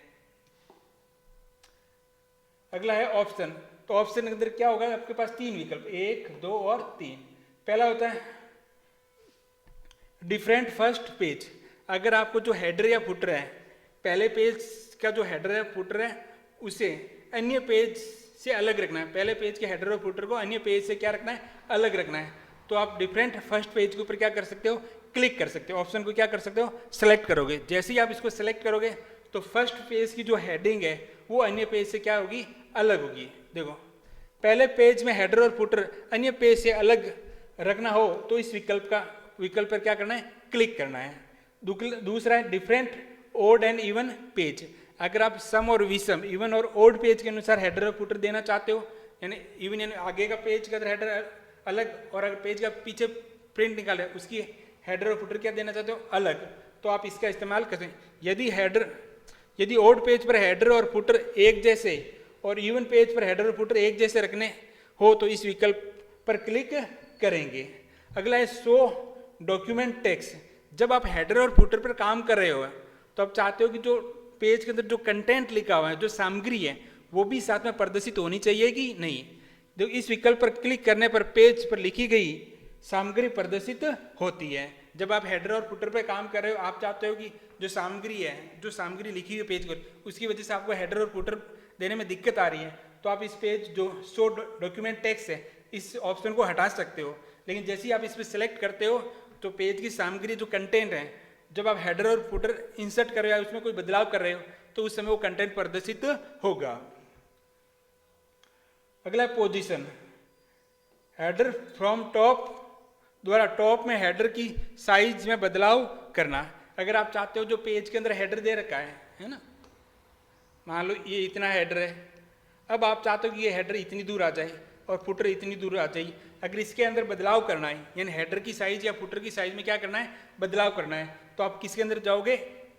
अगला है ऑप्शन। तो ऑप्शन के अंदर क्या होगा, आपके पास तीन विकल्प, 1, 2 और 3। पहला होता है डिफरेंट फर्स्ट पेज। अगर आपको जो हेडर या फुटर है, पहले पेज का जो हेडर या फुटर है उसे अन्य पेज से अलग रखना है, पहले पेज के हेडर और फुटर को अन्य पेज से क्या रखना है, अलग रखना है, तो आप डिफरेंट फर्स्ट पेज के ऊपर क्या कर सकते हो, क्लिक कर सकते हो। ऑप्शन को क्या कर सकते हो, सेलेक्ट करोगे। जैसे ही आप इसको सेलेक्ट करोगे तो फर्स्ट पेज की जो हेडिंग है वो अन्य पेज से क्या होगी, अलग होगी। देखो, पहले पेज में हेडर और फुटर अन्य पेज से अलग रखना हो तो इस विकल्प पर क्या करना है, क्लिक करना है। दूसरा है different odd and even page. अगर आप सम और विषम, इवन और ओड पेज के अनुसार हेडर और फुटर देना चाहते हो, यानी इवन यानी आगे का पेज का हेडर अलग और अगर पेज का पीछे प्रिंट निकाले उसकी हेडर और फुटर क्या देना चाहते हो, अलग, तो आप इसका इस्तेमाल कर सकते हैं। यदि ओड पेज पर हेडर और फुटर एक जैसे और इवन पेज पर हेडर और फुटर एक जैसे रखने हो तो इस विकल्प पर क्लिक करेंगे। अगला है शो डॉक्यूमेंट टेक्स्ट। जब आप हेडर और फुटर पर काम कर रहे हो तो आप चाहते हो कि जो पेज के अंदर जो कंटेंट लिखा हुआ है, जो सामग्री है, वो भी साथ में प्रदर्शित होनी चाहिए कि नहीं। देखो, इस विकल्प पर क्लिक करने पर पेज पर लिखी गई सामग्री प्रदर्शित होती है। जब आप हेडर और फुटर पर काम कर रहे हो, आप चाहते हो कि जो सामग्री लिखी हुई पेज पर, उसकी वजह से आपको हेडर और फुटर देने में दिक्कत आ रही है, तो आप इस पेज जो शो डॉक्यूमेंट टेक्स्ट है इस ऑप्शन को हटा सकते हो। लेकिन जैसे ही आप इस पर सेलेक्ट करते हो तो पेज की सामग्री जो कंटेंट है, जब आप हेडर और फुटर इंसर्ट कर रहे हो, उसमें कोई बदलाव कर रहे हो, तो उस समय वो कंटेंट प्रदर्शित होगा। अगला पोजीशन। हेडर फ्रॉम टॉप द्वारा टॉप में हेडर की साइज में बदलाव करना। अगर आप चाहते हो जो पेज के अंदर हेडर दे रखा है ना, मान लो ये इतना हेडर है, अब आप चाहते हो कि ये हेडर इतनी दूर आ जाए और फुटर इतनी दूर आ जाए। अगर इसके अंदर बदलाव करना है, यानी हेडर की साइज या फुटर की साइज में क्या करना है, बदलाव करना है, तो आप किसके अंदर जाओगे,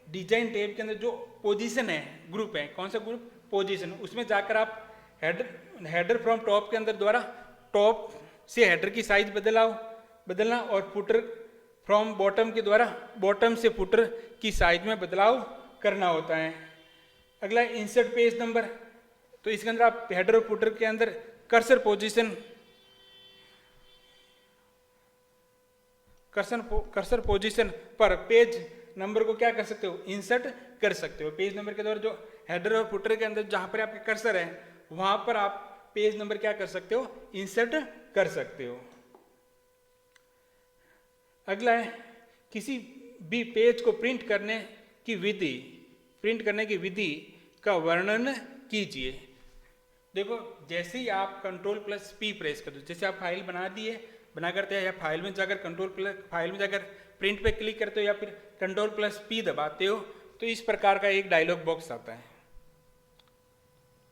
डिजाइन टैब के अंदर जो पोजीशन है, ग्रुप है, कौन सा ग्रुप, पोजीशन, उसमें जाकर आप हेडर फ्रॉम टॉप के अंदर द्वारा टॉप से हेडर की साइज बदलना और फुटर फ्रॉम बॉटम के द्वारा बॉटम से फुटर की साइज में बदलाव करना होता है। अगला इंसर्ट पेज नंबर। तो इसके अंदर आप हेडर और फुटर के अंदर कर्सर पोजीशन पर पेज नंबर को क्या कर सकते हो, इंसर्ट कर सकते हो। पेज नंबर के द्वारा जो हेडर और फुटर के अंदर जहां पर आपका कर्सर है वहां पर आप पेज नंबर क्या कर सकते हो, इंसर्ट कर सकते हो। अगला है किसी भी पेज को प्रिंट करने की विधि का वर्णन कीजिए। देखो जैसे ही आप Ctrl+P प्रेस कर दो, जैसे आप फाइल बना करते हैं या फाइल में जाकर फाइल में जाकर प्रिंट पे क्लिक करते हो या फिर Ctrl+P दबाते हो तो इस प्रकार का एक डायलॉग बॉक्स आता है।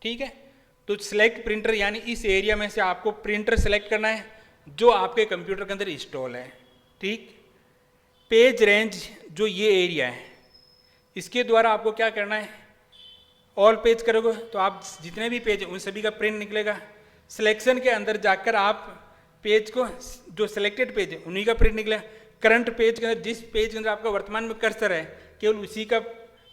ठीक है, तो सिलेक्ट प्रिंटर यानी इस एरिया में से आपको प्रिंटर सेलेक्ट करना है जो आपके कंप्यूटर के अंदर इंस्टॉल है। ठीक, पेज रेंज जो ये एरिया है इसके द्वारा आपको क्या करना है, ऑल पेज करोगे तो आप जितने भी पेज हैं उन सभी का प्रिंट निकलेगा। सिलेक्शन के अंदर जाकर आप पेज को जो सिलेक्टेड पेज है उन्हीं का प्रिंट निकलेगा। करंट पेज के अंदर जिस पेज के अंदर आपका वर्तमान में कर्सर है केवल उसी का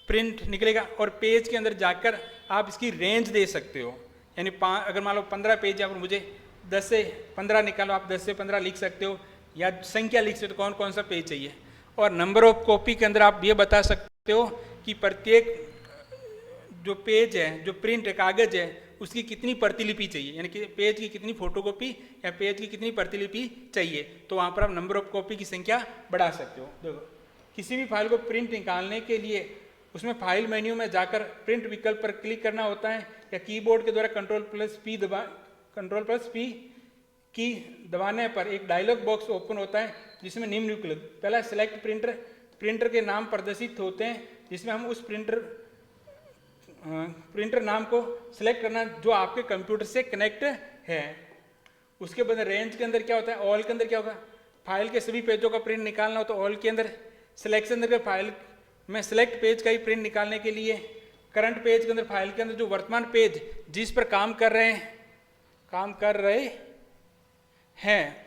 प्रिंट निकलेगा। और पेज के अंदर जाकर आप इसकी रेंज दे सकते हो, यानी अगर मान लो 15 पेज है, मुझे 10 से 15 निकालो, आप 10 से 15 लिख सकते हो या संख्या लिख सकते हो कौन कौन सा पेज चाहिए। और नंबर ऑफ कॉपी के अंदर आप ये बता सकते हो कि प्रत्येक जो पेज है, जो प्रिंट है, कागज है, उसकी कितनी प्रतिलिपि चाहिए, यानी कि पेज की कितनी फोटोकॉपी या पेज की कितनी प्रतिलिपि चाहिए। तो वहाँ पर आप नंबर ऑफ कॉपी की संख्या बढ़ा सकते हो। देखो किसी भी फाइल को प्रिंट निकालने के लिए उसमें फाइल मेन्यू में जाकर प्रिंट विकल्प पर क्लिक करना होता है या कीबोर्ड के द्वारा Ctrl+P की दबाने पर एक डायलॉग बॉक्स ओपन होता है जिसमें निम्न विकल्प, पहला सिलेक्ट प्रिंटर के नाम प्रदर्शित होते हैं जिसमें हम उस प्रिंटर नाम को सिलेक्ट करना जो आपके कंप्यूटर से कनेक्ट है। उसके बाद रेंज के अंदर क्या होता है, ऑल के अंदर क्या होगा, फाइल के सभी पेजों का प्रिंट निकालना हो तो ऑल के अंदर, सिलेक्शन के फाइल में सिलेक्ट पेज का ही प्रिंट निकालने के लिए, करंट पेज के अंदर फाइल के अंदर जो वर्तमान पेज जिस पर काम कर रहे हैं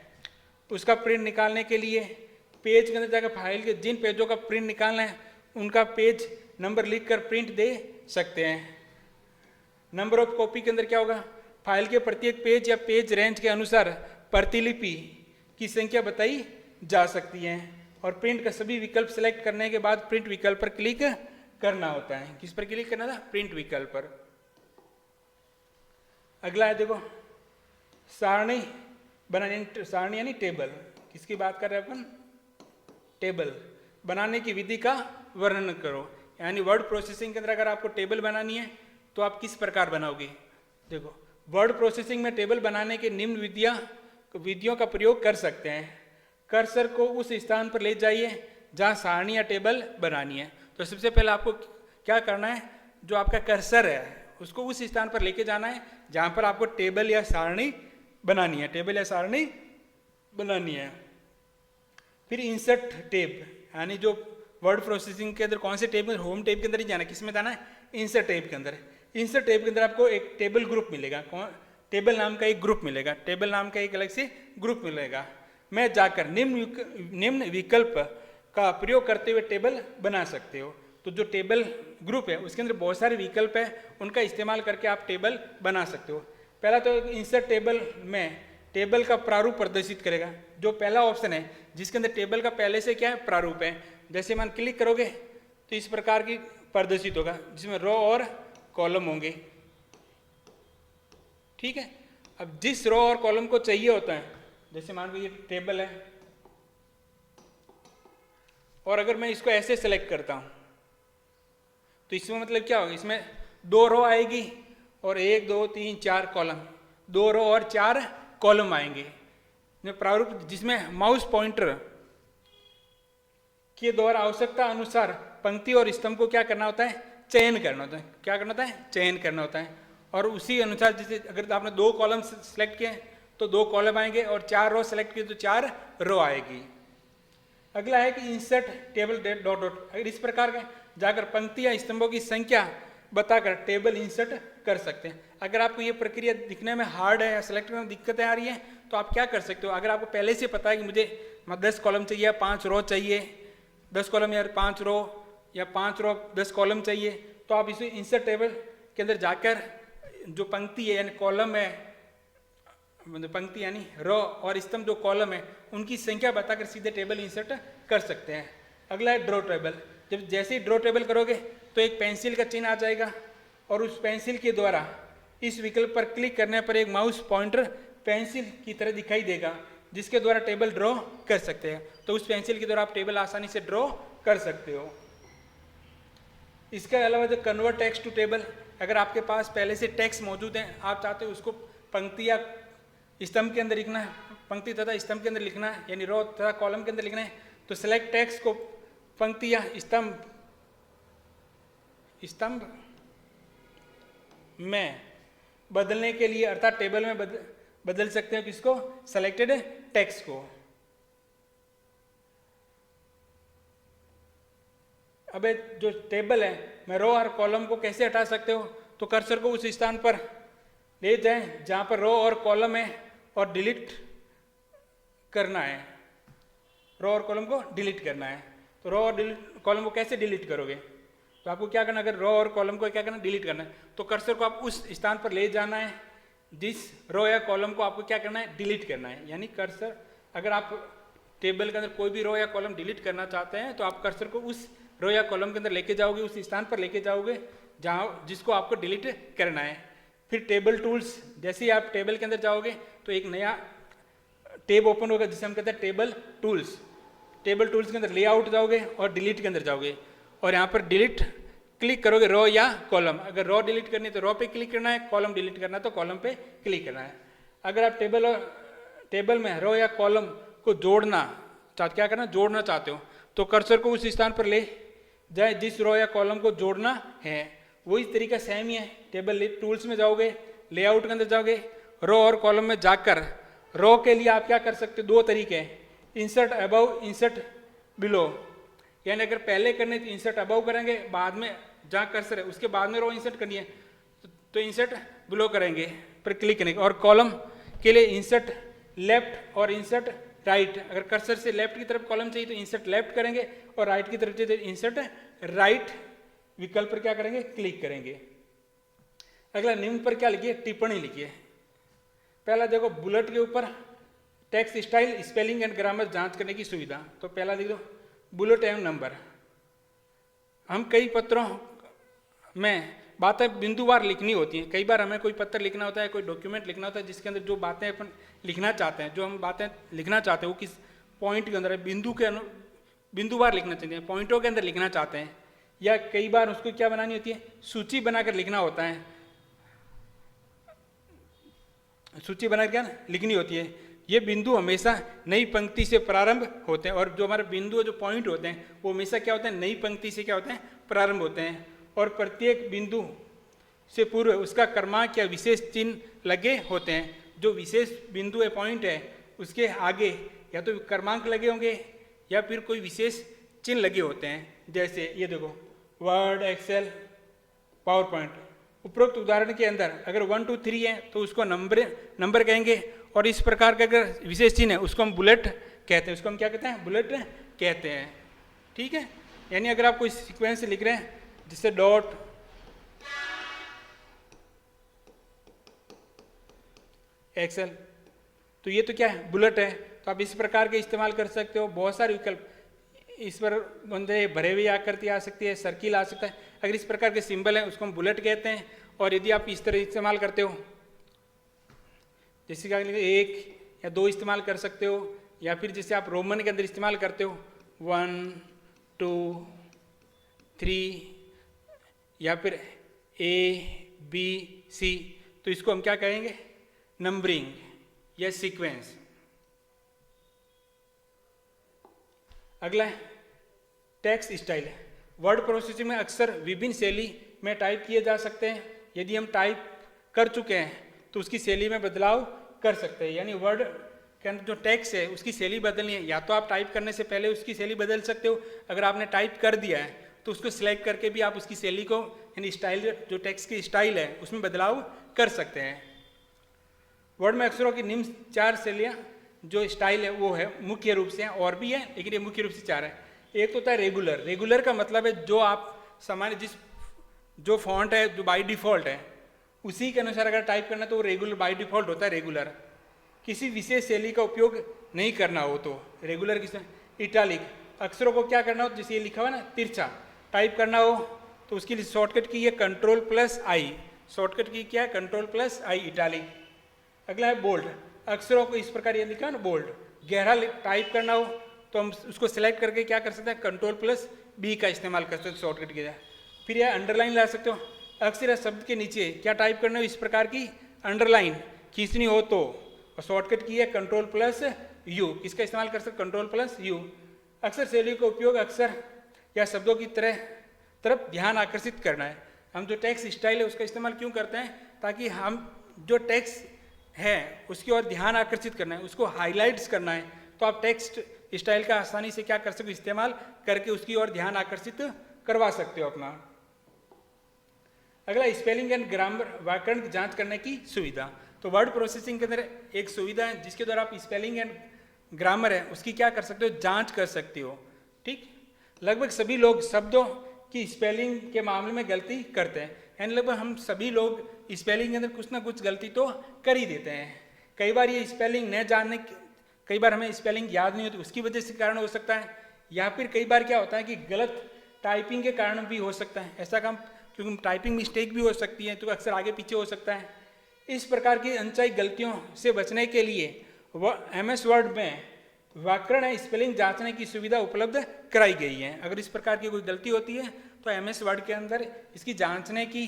उसका प्रिंट निकालने के लिए, पेज के अंदर जाकर फाइल के जिन पेजों का प्रिंट निकालना है उनका पेज नंबर लिखकर प्रिंट दे सकते हैं। नंबर ऑफ कॉपी के अंदर क्या होगा, फाइल के प्रत्येक पेज या पेज रेंज के अनुसार प्रतिलिपि की संख्या बताई जा सकती है। और प्रिंट का सभी विकल्प सेलेक्ट करने के बाद प्रिंट विकल्प पर क्लिक करना होता है। किस पर क्लिक करना था, प्रिंट विकल्प पर। अगला है देखो सारणी बनाने, सारणी यानी टेबल, किसकी बात कर रहे हैं अपन, टेबल बनाने की विधि का वर्णन करो। यानी वर्ड प्रोसेसिंग के अंदर अगर आपको टेबल बनानी है तो आप किस प्रकार बनाओगे। देखो वर्ड प्रोसेसिंग में टेबल बनाने के निम्न विधियों का प्रयोग कर सकते हैं। कर्सर को उस स्थान पर ले जाइए जहां सारणी या टेबल बनानी है। तो सबसे पहले आपको क्या करना है, जो आपका कर्सर है उसको उस स्थान पर लेके जाना है जहां पर आपको टेबल या सारणी बनानी है। फिर इंसर्ट टेब, यानी जो वर्ड प्रोसेसिंग के अंदर कौन से टेब में, होम टेब के अंदर ही जाना है, किस में जाना है, इंसर्ट टेब के अंदर। इंसर्ट टेब के अंदर आपको एक टेबल ग्रुप मिलेगा, टेबल नाम का एक ग्रुप मिलेगा, टेबल नाम का एक अलग से ग्रुप मिलेगा। मैं जाकर निम्न विकल्प का प्रयोग करते हुए टेबल बना सकते हो। तो जो टेबल ग्रुप है उसके अंदर बहुत सारे विकल्प है, उनका इस्तेमाल करके आप टेबल बना सकते हो। पहला तो इंसर्ट टेबल में टेबल का प्रारूप प्रदर्शित करेगा। जो पहला ऑप्शन है जिसके अंदर टेबल का पहले से क्या है, प्रारूप है, जैसे मान क्लिक करोगे तो इस प्रकार की प्रदर्शित होगा जिसमें रो और कॉलम होंगे। ठीक है, अब जिस रो और कॉलम को चाहिए होता है, जैसे मान लो ये टेबल है और अगर मैं इसको ऐसे सेलेक्ट करता हूं तो इसमें मतलब क्या होगा, इसमें 2 रो आएगी और 1 2 3 4 कॉलम, 2 रो और 4 कॉलम आएंगे। प्रारूप जिसमें माउस पॉइंटर के द्वारा आवश्यकता अनुसार पंक्ति और स्तंभ को क्या करना होता है, चयन करना होता है। क्या करना होता है, चयन करना होता है। और उसी अनुसार जैसे अगर आपने 2 कॉलम सेलेक्ट किए तो 2 कॉलम आएंगे और 4 रो सेलेक्ट किए तो 4 रो आएगी। अगला है कि इंसर्ट टेबल डॉट डॉट, अगर इस प्रकार का जाकर पंक्ति या स्तंभों की संख्या बताकर टेबल इंसर्ट कर सकते हैं। अगर आपको ये प्रक्रिया दिखने में हार्ड है या सेलेक्ट करने में दिक्कतें आ रही हैं तो आप क्या कर सकते हो, अगर आपको पहले से पता है कि मुझे 10 कॉलम चाहिए, 5 रो चाहिए, 10 कॉलम या 5 रो या 5 रो 10 कॉलम चाहिए, तो आप इसे इंसर्ट टेबल के अंदर जाकर जो पंक्ति है यानी कॉलम है, पंक्ति यानी रो और स्तंभ जो कॉलम है उनकी संख्या बताकर सीधे टेबल इंसर्ट कर सकते हैं। अगला है ड्रॉ टेबल। जब जैसे ही ड्रॉ टेबल करोगे तो एक पेंसिल का चिन्ह आ जाएगा और उस पेंसिल के द्वारा इस विकल्प पर क्लिक करने पर एक माउस पॉइंटर पेंसिल की तरह दिखाई देगा, जिसके द्वारा टेबल ड्रॉ कर सकते हैं। तो उस पेंसिल के द्वारा आप टेबल आसानी से ड्रॉ कर सकते हो। इसके अलावा जो कन्वर्ट टेक्स्ट टू टेबल, अगर आपके पास पहले से टेक्स्ट मौजूद है, आप चाहते हो उसको पंक्ति या स्तंभ के अंदर लिखना है, पंक्ति तथा स्तंभ के अंदर लिखना है, यानी रो तथा कॉलम के अंदर लिखना है, तो सेलेक्ट टेक्स्ट को पंक्ति या स्तंभ में बदलने के लिए, अर्थात टेबल में बदल सकते हो किसको, सेलेक्टेड टेक्स्ट को। अब जो टेबल है, मैं रो और कॉलम को कैसे हटा सकते हो, तो कर्सर को उस स्थान पर ले जाएं जहां पर रो और कॉलम है और डिलीट करना है। रो और कॉलम को डिलीट करना है, तो रो और कॉलम को कैसे डिलीट करोगे, तो आपको क्या करना, अगर रो और कॉलम को क्या करना, डिलीट करना है, तो कर्सर को आप उस स्थान पर ले जाना है जिस रो या कॉलम को आपको क्या करना है, डिलीट करना है। यानी कर्सर, अगर आप टेबल के अंदर कोई भी रो या कॉलम डिलीट करना चाहते हैं तो आप कर्सर को उस रो या कॉलम के अंदर लेके जाओगे, उस स्थान पर लेके जाओगे जहाँ जिसको आपको डिलीट करना है। फिर टेबल टूल्स, जैसे ही आप टेबल के अंदर जाओगे तो एक नया टेब ओपन होगा जिसे हम कहते हैं टेबल टूल्स। टेबल टूल्स के अंदर लेआउट जाओगे और डिलीट के अंदर जाओगे और यहाँ पर डिलीट क्लिक करोगे रो या कॉलम। अगर रो डिलीट करनी है तो रो पे क्लिक करना है, कॉलम डिलीट करना है तो कॉलम पे क्लिक करना है। अगर आप टेबल में रो या कॉलम को जोड़ना क्या करना, जोड़ना चाहते हो, तो कर्सर को उस स्थान पर ले जाए जिस रो या कॉलम को जोड़ना है। वही तरीका सेम ही है। टेबल टूल्स में जाओगे, लेआउट के अंदर जाओगे, रो और कॉलम में जाकर रो के लिए आप क्या कर सकते हो, दो तरीके हैं, इंसर्ट अबव, इंसर्ट बिलो। यानी अगर पहले करने तो इंसर्ट अबव करेंगे, बाद में जहाँ कर्सर है उसके बाद में रो इंसर्ट करनी है तो इंसर्ट बिलो करेंगे, पर क्लिक करेंगे। और कॉलम के लिए इंसर्ट लेफ्ट और इंसर्ट राइट। अगर कर्सर से लेफ्ट की तरफ कॉलम चाहिए तो इंसर्ट लेफ्ट करेंगे और राइट की तरफ चाहिए तो इंसर्ट राइट विकल्प पर क्या करेंगे, क्लिक करेंगे। अगला निम्न पर क्या लिखिए, टिप्पणी लिखिए। पहला देखो, बुलेट के ऊपर text style, spelling and grammar जांच करने की सुविधा। तो पहला लिख दो बुलेट एवं नंबर। हम कई पत्रों में बातें बिंदुवार लिखनी होती हैं। कई बार हमें कोई पत्र लिखना होता है, कोई डॉक्यूमेंट लिखना होता है जिसके अंदर जो बातें अपन लिखना चाहते हैं, जो हम बातें लिखना चाहते हैं वो किस पॉइंट के अंदर है, बिंदुवार लिखना चाहते हैं, पॉइंटों के अंदर लिखना चाहते हैं। या कई बार उसको क्या बनानी होती है, सूची बनाकर लिखना होता है, सूची बनाकर क्या लिखनी होती है। ये बिंदु हमेशा नई पंक्ति से प्रारंभ होते हैं और जो हमारे बिंदु जो पॉइंट होते हैं वो हमेशा क्या होते हैं, नई पंक्ति से क्या होते हैं, प्रारंभ होते हैं। और प्रत्येक बिंदु से पूर्व उसका क्रमांक या विशेष चिन्ह लगे होते हैं। जो विशेष बिंदु है, पॉइंट है, उसके आगे या तो क्रमांक लगे होंगे या फिर कोई विशेष चिन्ह लगे होते हैं। जैसे ये देखो, वर्ड, एक्सेल, पावर पॉइंट। उपरोक्त उदाहरण के अंदर अगर 1 2 3 है तो उसको नंबर कहेंगे और इस प्रकार का अगर विशेष चिन्ह है उसको हम बुलेट कहते हैं। उसको हम क्या कहते हैं, बुलेट कहते हैं। ठीक है, यानी अगर आप कोई सीक्वेंस लिख रहे हैं जिससे डॉट, एक्सेल, तो ये तो क्या है, बुलेट है। तो आप इस प्रकार के इस्तेमाल कर सकते हो। बहुत सारे विकल्प इस पर बंदे भरे हुए आकृति आ सकती है, सर्किल आ सकता है। अगर इस प्रकार के सिंबल हैं उसको हम बुलेट कहते हैं। और यदि आप इस तरह इस्तेमाल करते हो, जैसे कि 1 या 2 इस्तेमाल कर सकते हो, या फिर जैसे आप रोमन के अंदर इस्तेमाल करते हो 1 2 3 या फिर ABC, तो इसको हम क्या कहेंगे, नंबरिंग या सीक्वेंस। अगला है टेक्स्ट स्टाइल। वर्ड प्रोसेसिंग में अक्सर विभिन्न शैली में टाइप किए जा सकते हैं। यदि हम टाइप कर चुके हैं तो उसकी शैली में बदलाव कर सकते हैं। यानी वर्ड के अंदर जो टेक्स्ट है उसकी शैली बदलनी है, या तो आप टाइप करने से पहले उसकी शैली बदल सकते हो। अगर आपने टाइप कर दिया है तो उसको सिलेक्ट करके भी आप उसकी शैली को, यानी स्टाइल, जो टेक्स्ट की स्टाइल है उसमें बदलाव कर सकते हैं। वर्ड में अक्षरों की निम्न 4 शैलियाँ जो स्टाइल है वो है मुख्य रूप से, और भी है लेकिन ये मुख्य रूप से 4 है। एक तो होता है रेगुलर। रेगुलर का मतलब है जो आप सामान्य जो फॉन्ट है जो बाय डिफॉल्ट है उसी के अनुसार अगर टाइप करना तो वो रेगुलर बाय डिफॉल्ट होता है रेगुलर। किसी विशेष शैली का उपयोग नहीं करना हो तो रेगुलर किस, इटालिक, अक्षरों को क्या करना हो, जैसे ये लिखा हुआ ना तिरछा टाइप करना हो तो उसके लिए शॉर्टकट की है Ctrl+I, शॉर्टकट की क्या है Ctrl+I इटालिक। अगला है बोल्ड, अक्षरों को इस प्रकार ये लिखा है ना बोल्ड, गहरा टाइप करना हो तो हम उसको सिलेक्ट करके क्या कर सकते हैं Ctrl+B का इस्तेमाल कर सकते हैं शॉर्टकट के। फिर यह अंडरलाइन ला सकते हो, अक्षर या शब्द के नीचे क्या टाइप करना हो इस प्रकार की अंडरलाइन खींचनी हो तो, और शॉर्टकट की है Ctrl+U, इसका इस्तेमाल कर सकते Ctrl+U। अक्षर शैली का उपयोग अक्षर या शब्दों की तरफ ध्यान आकर्षित करना है। हम जो टेक्स्ट स्टाइल है उसका इस्तेमाल क्यों करते हैं, ताकि हम जो टेक्स्ट है उसकी ओर ध्यान आकर्षित करना है, उसको हाईलाइट्स करना है, तो आप टेक्स्ट स्टाइल का आसानी से क्या कर सकते हो, इस्तेमाल करके उसकी ओर ध्यान आकर्षित करवा सकते हो अपना। अगला स्पेलिंग एंड ग्रामर, व्याकरण की जांच करने की सुविधा। तो वर्ड प्रोसेसिंग के अंदर एक सुविधा है जिसके द्वारा आप स्पेलिंग एंड ग्रामर है उसकी क्या कर सकते हो, जांच कर सकते हो। ठीक, लगभग सभी लोग शब्दों की स्पेलिंग के मामले में गलती करते हैं, यानी लगभग हम सभी लोग स्पेलिंग के अंदर कुछ ना कुछ गलती तो कर ही देते हैं। कई बार ये स्पेलिंग न जानने, कई बार हमें स्पेलिंग याद नहीं होती उसकी वजह से कारण हो सकता है, या फिर कई बार क्या होता है कि गलत टाइपिंग के कारण भी हो सकता है ऐसा काम, क्योंकि टाइपिंग मिस्टेक भी हो सकती है तो अक्सर आगे पीछे हो सकता है। इस प्रकार की अनचाही गलतियों से बचने के लिए MS वर्ड में व्याकरण है स्पेलिंग जांचने की सुविधा उपलब्ध कराई गई है। अगर इस प्रकार की कोई गलती होती है तो MS वर्ड के अंदर इसकी जांचने की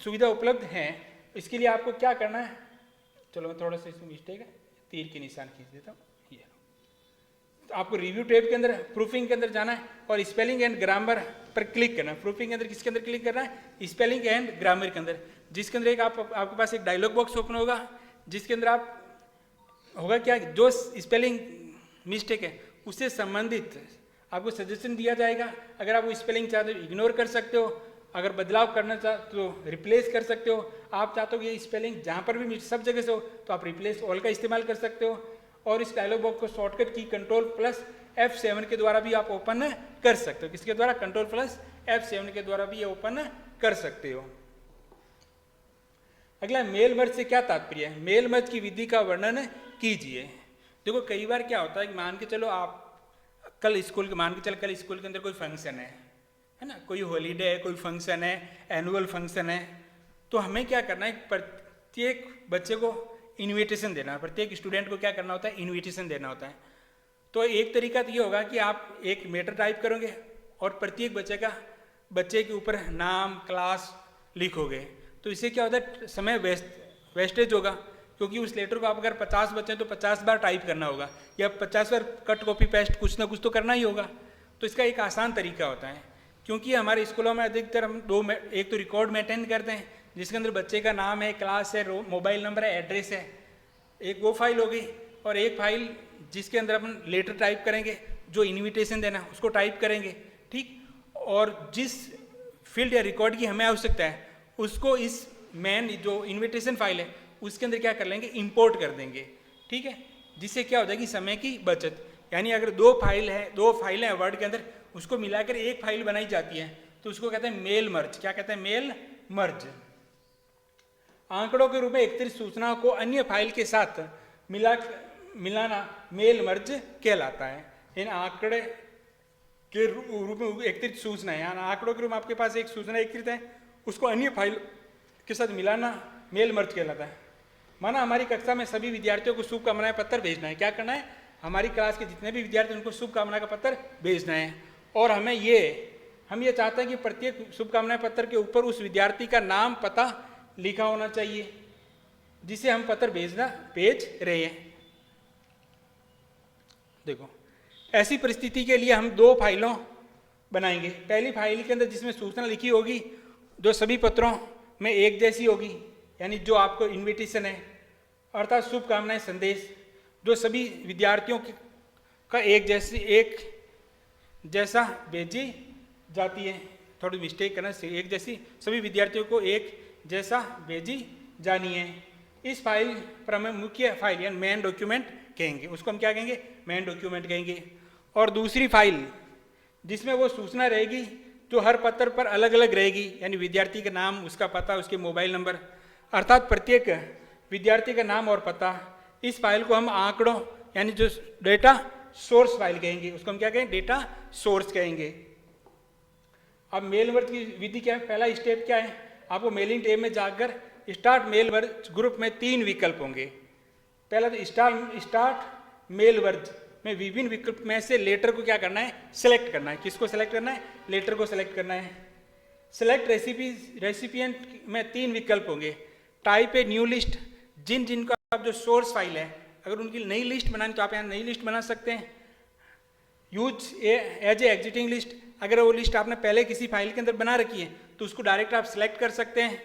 सुविधा उपलब्ध है। इसके लिए आपको क्या करना है, चलो मैं थोड़ा सा इसमें मिस्टेक है, तीर के निशान खींच देता हूँ, ये तो आपको रिव्यू टैब के अंदर प्रूफिंग के अंदर जाना है और स्पेलिंग एंड ग्रामर पर क्लिक करना है। प्रूफिंग के अंदर किसके अंदर क्लिक करना है, स्पेलिंग एंड ग्रामर के अंदर, जिसके अंदर एक आपके पास एक डायलॉग बॉक्स ओपन होगा जिसके अंदर आप होगा क्या, जो स्पेलिंग मिस्टेक है उससे संबंधित आपको सजेशन दिया जाएगा। अगर आप वो स्पेलिंग चाहते हो इग्नोर कर सकते हो, अगर बदलाव करना चाहते हो तो रिप्लेस कर सकते हो। आप चाहते हो कि ये स्पेलिंग जहाँ पर भी सब जगह से हो तो आप रिप्लेस ऑल का इस्तेमाल कर सकते हो। और इस डायलॉग बॉक्स को शॉर्टकट की Ctrl+F7 के द्वारा भी आप ओपन कर सकते हो। किसके द्वारा, Ctrl+F7 के द्वारा भी ये ओपन कर सकते हो। अगला मेल मर्ज से क्या तात्पर्य है, मेल मर्ज की विधि का वर्णन कीजिए। देखो कई बार क्या होता है कि मान के चलो आप कल स्कूल के अंदर कोई फंक्शन है ना, कोई हॉलीडे है, कोई फंक्शन है, एनुअल फंक्शन है, तो हमें क्या करना है, प्रत्येक बच्चे को इनविटेशन देना है, प्रत्येक स्टूडेंट को क्या करना होता है, इनविटेशन देना होता है। तो एक तरीका तो ये होगा कि आप एक मैटर टाइप करोगे और प्रत्येक बच्चे के ऊपर नाम क्लास लिखोगे, तो इससे क्या होता है, समय वेस्टेज होगा, क्योंकि उस लेटर को आप अगर 50 बच्चे हैं तो 50 बार टाइप करना होगा या 50 बार कट कॉपी पेस्ट कुछ ना कुछ तो करना ही होगा। तो इसका एक आसान तरीका होता है, क्योंकि हमारे स्कूलों में अधिकतर हम एक तो रिकॉर्ड मेंटेन करते हैं जिसके अंदर बच्चे का नाम है, क्लास है, मोबाइल नंबर है, एड्रेस है, एक वो फाइल होगी, और एक फाइल जिसके अंदर अपन लेटर टाइप करेंगे, जो इन्विटेशन देना उसको टाइप करेंगे। ठीक, और जिस फील्ड या रिकॉर्ड की हमें आवश्यकता है उसको इस मेन जो इन्विटेशन फाइल है उसके अंदर क्या कर लेंगे, इंपोर्ट कर देंगे। ठीक है, जिससे क्या हो जाएगी, समय की बचत। यानी अगर दो फाइलें हैं वर्ड के अंदर, उसको मिलाकर एक फाइल बनाई जाती है तो उसको कहते हैं मेल मर्ज। क्या कहते हैं, मेल मर्ज। आंकड़ों के रूप में एकत्रित सूचनाओं को अन्य फाइल के साथ मिलाना मेल मर्ज कहलाता है। इन आंकड़े के रूप में एकत्रित सूचना है, यानी आंकड़ों के रूप में आपके पास एक सूचना एकत्रित है, उसको अन्य फाइल के साथ मिलाना मेल मर्ज कहलाता है। माना हमारी कक्षा में सभी विद्यार्थियों को शुभकामनाएं पत्र भेजना है। क्या करना है, हमारी क्लास के जितने भी विद्यार्थी उनको शुभकामना का पत्र भेजना है, और हम ये चाहते हैं कि प्रत्येक शुभकामना पत्र के ऊपर उस विद्यार्थी का नाम पता लिखा होना चाहिए जिसे हम पत्र भेज रहे हैं। देखो ऐसी परिस्थिति के लिए हम दो फाइलों बनाएंगे। पहली फाइल के अंदर जिसमें सूचना लिखी होगी जो सभी पत्रों में एक जैसी होगी, यानी जो आपको इनविटेशन है अर्थात शुभकामनाएं संदेश, जो सभी विद्यार्थियों का एक जैसा भेजी जाती है। थोड़ी मिस्टेक करना से एक जैसी, सभी विद्यार्थियों को एक जैसा भेजी जानी है। इस फाइल पर हमें मुख्य फाइल यानी मेन डॉक्यूमेंट कहेंगे, उसको हम क्या कहेंगे, मेन डॉक्यूमेंट कहेंगे। और दूसरी फाइल जिसमें वो सूचना रहेगी जो हर पत्र पर अलग अलग रहेगी, यानी विद्यार्थी का नाम, उसका पता, उसके मोबाइल नंबर, अर्थात प्रत्येक विद्यार्थी का नाम और पता। इस फाइल को हम आंकड़ों यानी जो डेटा सोर्स फाइल कहेंगे, उसको हम क्या कहेंगे, डेटा सोर्स कहेंगे। अब मेल वर्ड की विधि क्या है, पहला स्टेप क्या है, आपको मेलिंग टैब में जाकर स्टार्ट मेल वर्ड ग्रुप में 3 विकल्प होंगे। पहला तो स्टार्ट मेल वर्ड में विभिन्न विकल्प में से लेटर को क्या करना है, सेलेक्ट करना है। किसको सेलेक्ट करना है, लेटर को सेलेक्ट करना है। सेलेक्ट रेसिपिएंट में 3 विकल्प होंगे। टाइप ए न्यू लिस्ट, जिनका आप जो सोर्स फाइल है अगर उनकी नई लिस्ट बनानी तो आप यहाँ नई लिस्ट बना सकते हैं। Use as a existing list, अगर वो लिस्ट आपने पहले किसी फाइल के अंदर बना रखी है तो उसको डायरेक्ट आप सिलेक्ट कर सकते हैं।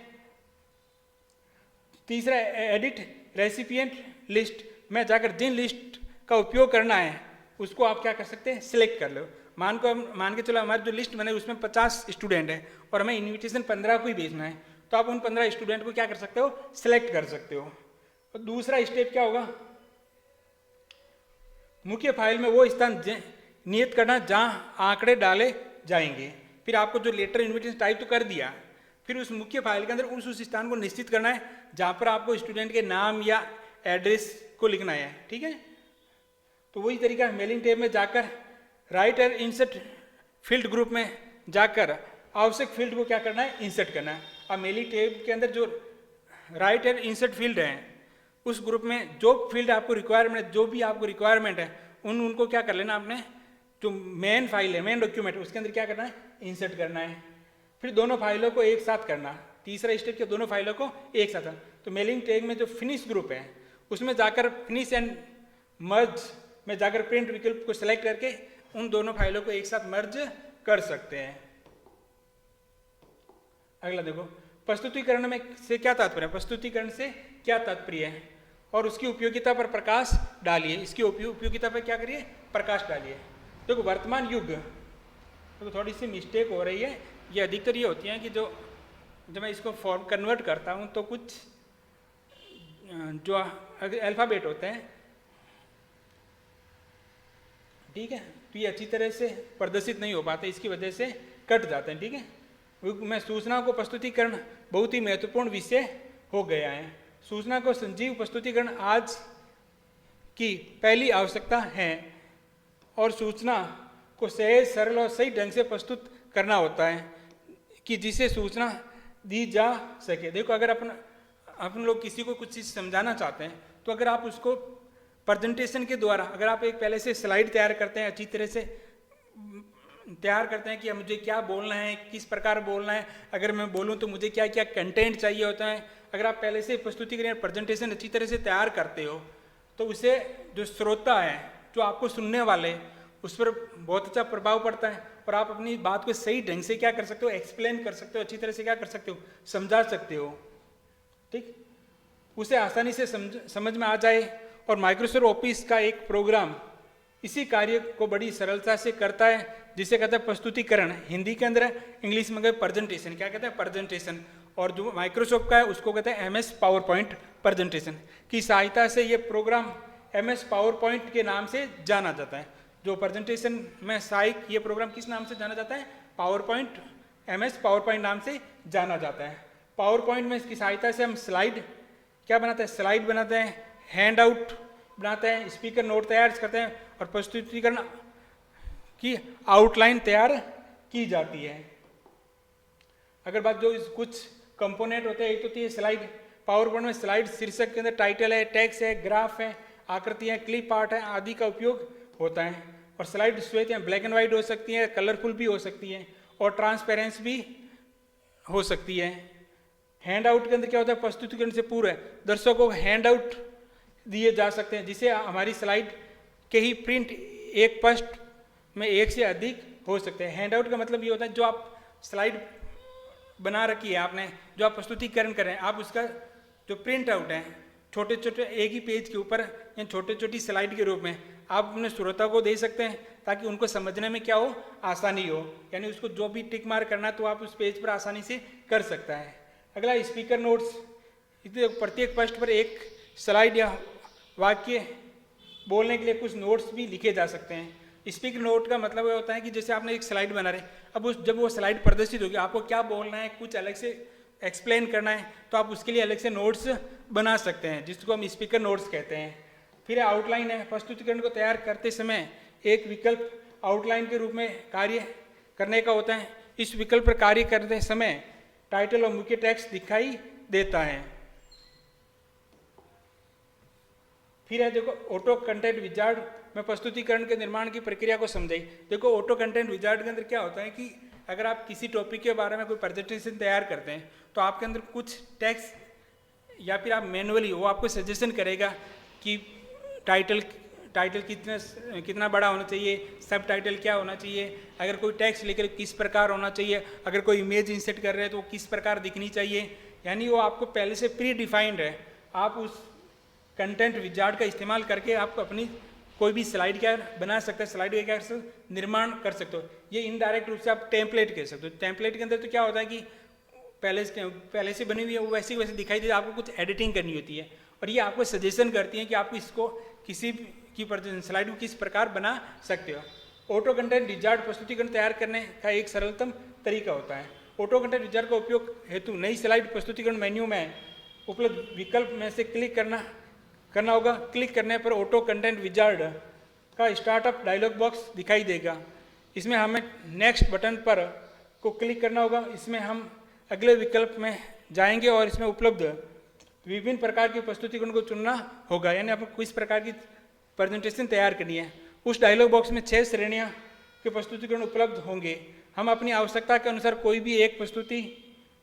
तीसरा एडिट रेसिपिएंट लिस्ट में जाकर जिन लिस्ट का उपयोग करना है उसको आप क्या कर सकते हैं, सिलेक्ट कर लो। मान के चलो हमारी जो लिस्ट बने उसमें 50 स्टूडेंट है और हमें इन्विटेशन 15 को ही भेजना है, तो आप उन 15 स्टूडेंट को क्या कर सकते हो, सिलेक्ट कर सकते हो। और दूसरा स्टेप क्या होगा, मुख्य फाइल में वो स्थान नियत करना जहां आंकड़े डाले जाएंगे। फिर आपको जो लेटर इन्विटेशन टाइप तो कर दिया, फिर उस मुख्य फाइल के अंदर उस स्थान को निश्चित करना है जहां पर आपको स्टूडेंट के नाम या एड्रेस को लिखना है। ठीक है, तो वही तरीका है, मेलिंग टैब में जाकर right and insert field group में जाकर आवश्यक फील्ड को क्या करना है, इंसर्ट करना है। अब मेलिंग टैब के अंदर जो राइट एंड इंसर्ट फील्ड है उस ग्रुप में जो फील्ड आपको रिक्वायरमेंट, जो भी आपको रिक्वायरमेंट है उनको क्या कर लेना, आपने जो मेन फाइल है, मेन डॉक्यूमेंट, उसके अंदर क्या करना है, इंसर्ट करना है। फिर दोनों फाइलों को एक साथ करना। तीसरा स्टेप क्या, दोनों फाइलों को एक साथ। तो मेलिंग टैग में जो फिनिश ग्रुप है उसमें जाकर फिनिश एंड मर्ज में जाकर प्रिंट विकल्प को सिलेक्ट करके उन दोनों फाइलों को एक साथ मर्ज कर सकते हैं। अगला देखो, प्रस्तुतिकरण में से क्या तात्पर्य है, प्रस्तुतिकरण से क्या तात्पर्य है और उसकी उपयोगिता पर प्रकाश डालिए। इसकी उपयोगिता पर क्या करिए, प्रकाश डालिए। देखो वर्तमान युग, तो थोड़ी सी मिस्टेक हो रही है, ये अधिकतर ये होती है कि जब मैं इसको फॉर्म कन्वर्ट करता हूँ तो कुछ जो अल्फ़ाबेट होते हैं, ठीक है, तो ये अच्छी तरह से प्रदर्शित नहीं हो पाते, इसकी वजह से कट जाते हैं। ठीक है, मैं सूचना को प्रस्तुतिकरण बहुत ही महत्वपूर्ण विषय हो गया है। सूचना को संजीव प्रस्तुतिकरण आज की पहली आवश्यकता है और सूचना को सहज, सरल और सही ढंग से प्रस्तुत करना होता है कि जिसे सूचना दी जा सके। देखो, अगर अपन लोग किसी को कुछ चीज़ समझाना चाहते हैं तो अगर आप उसको प्रेजेंटेशन के द्वारा, अगर आप एक पहले से स्लाइड तैयार करते हैं, अच्छी तरह से तैयार करते हैं कि मुझे क्या बोलना है, किस प्रकार बोलना है, अगर मैं बोलूं तो मुझे क्या क्या कंटेंट चाहिए होता है, अगर आप पहले से प्रस्तुतिकरण प्रेजेंटेशन अच्छी तरह से तैयार करते हो तो उससे जो श्रोता है, जो आपको सुनने वाले, उस पर बहुत अच्छा प्रभाव पड़ता है और आप अपनी बात को सही ढंग से क्या कर सकते हो, एक्सप्लेन कर सकते हो, अच्छी तरह से क्या कर सकते हो, समझा सकते हो। ठीक, उसे आसानी से समझ में आ जाए। और माइक्रोसॉफ्ट ऑफिस का एक प्रोग्राम इसी कार्य को बड़ी सरलता से करता है, जिसे कहते हैं प्रस्तुतिकरण। हिंदी के अंदर है, इंग्लिश में कहते हैं प्रेजेंटेशन। क्या कहते हैं, प्रेजेंटेशन। और जो माइक्रोसॉफ्ट का है उसको कहते हैं MS पावर पॉइंट प्रेजेंटेशन की सहायता से ये प्रोग्राम MS पावर पॉइंट के नाम से जाना जाता है। जो प्रेजेंटेशन में सहायक ये प्रोग्राम किस नाम से जाना जाता है, power point, MS power point नाम से जाना जाता है। पावर पॉइंट में इसकी सहायता से हम स्लाइड क्या बनाते हैं, स्लाइड बनाते हैं, हैंड आउट बनाते हैं, स्पीकर नोट तैयार करते हैं और प्रस्तुतिकरण की आउटलाइन तैयार की जाती है। अगर बात जो कुछ कंपोनेंट होते हैं, एक तो ये स्लाइड, पावर पॉइंट में स्लाइड शीर्षक के अंदर टाइटल है, टेक्स्ट है, ग्राफ है, आकृतियाँ, क्लिप आर्ट है आदि का उपयोग होता है। और स्लाइड श्वेत या ब्लैक एंड व्हाइट हो सकती है, कलरफुल भी हो सकती है और ट्रांसपेरेंस भी हो सकती है। हैंड आउट के अंदर क्या होता है, प्रस्तुतिकरण से पूर्व दर्शकों को हैंड आउट दिए जा सकते हैं, जिसे हमारी स्लाइड के ही प्रिंट एक पृष्ठ में एक से अधिक हो सकते हैं। हैंड आउट का मतलब ये होता है जो आप स्लाइड बना रखी है आपने, जो आप प्रस्तुतिकरण कर रहे हैं, आप उसका जो प्रिंट आउट है छोटे छोटे एक ही पेज के ऊपर या छोटे छोटी स्लाइड के रूप में आप अपने श्रोता को दे सकते हैं, ताकि उनको समझने में क्या हो, आसानी हो। यानी उसको जो भी टिक मार करना है तो आप उस पेज पर आसानी से कर सकता है। अगला स्पीकर नोट्स, प्रत्येक पृष्ठ पर एक स्लाइड या वाक्य बोलने के लिए कुछ नोट्स भी लिखे जा सकते हैं। स्पीकर नोट का मतलब ये होता है कि जैसे आपने एक स्लाइड बना रहे, अब जब वो स्लाइड प्रदर्शित होगी, आपको क्या बोलना है, कुछ अलग से एक्सप्लेन करना है, तो आप उसके लिए अलग से नोट्स बना सकते हैं, जिसको हम स्पीकर नोट्स कहते हैं। फिर आउटलाइन है, प्रस्तुतिकरण को तैयार करते समय एक विकल्प आउटलाइन के रूप में कार्य करने का होता है। इस विकल्प पर कार्य करते समय टाइटल और मुख्य टेक्स्ट दिखाई देता है। फिर है देखो ऑटो कंटेंट विजार्ड में प्रस्तुतिकरण के निर्माण की प्रक्रिया को समझाई। देखो ऑटो कंटेंट विजार्ड के अंदर क्या होता है कि अगर आप किसी टॉपिक के बारे में कोई प्रेजेंटेशन तैयार करते हैं तो आपके अंदर कुछ टेक्स्ट या फिर आप मैनुअली वो आपको सजेशन करेगा कि टाइटल कितना बड़ा होना चाहिए, सब टाइटल क्या होना चाहिए, अगर कोई टेक्स्ट लेकर किस प्रकार होना चाहिए, अगर कोई इमेज इंसर्ट कर रहे हैं तो किस प्रकार दिखनी चाहिए, यानी वो आपको पहले से प्री डिफाइंड है। आप उस कंटेंट विजार्ड का इस्तेमाल करके आप अपनी कोई भी स्लाइड क्या बना सकते हैं, स्लाइड का क्या निर्माण कर सकते हो। ये इनडायरेक्ट रूप से आप टेम्पलेट कह सकते हो। टेम्पलेट के अंदर तो क्या होता है कि पहले से बनी हुई है वो वैसे वैसे दिखाई देती है, आपको कुछ एडिटिंग करनी होती है और ये आपको सजेशन करती है कि आपको इसको किसी की स्लाइड को किस प्रकार बना सकते हो। ऑटो कंटेंट विजार्ड प्रस्तुतिकरण तैयार करने का एक सरलतम तरीका होता है। ऑटो कंटेंट विजार्ड का उपयोग हेतु नई स्लाइड प्रस्तुतिकरण मेन्यू में उपलब्ध विकल्प में से क्लिक करना होगा। क्लिक करने पर ऑटो कंटेंट विजार्ड का स्टार्टअप डायलॉग बॉक्स दिखाई देगा। इसमें हमें नेक्स्ट बटन पर को क्लिक करना होगा। इसमें हम अगले विकल्प में जाएंगे और इसमें उपलब्ध विभिन्न प्रकार की प्रस्तुतिकरण को चुनना होगा, यानी आपको किस प्रकार की प्रेजेंटेशन तैयार करनी है। उस डायलॉग बॉक्स में 6 श्रेणियां के प्रस्तुतिकरण उपलब्ध होंगे। हम अपनी आवश्यकता के अनुसार कोई भी एक प्रस्तुति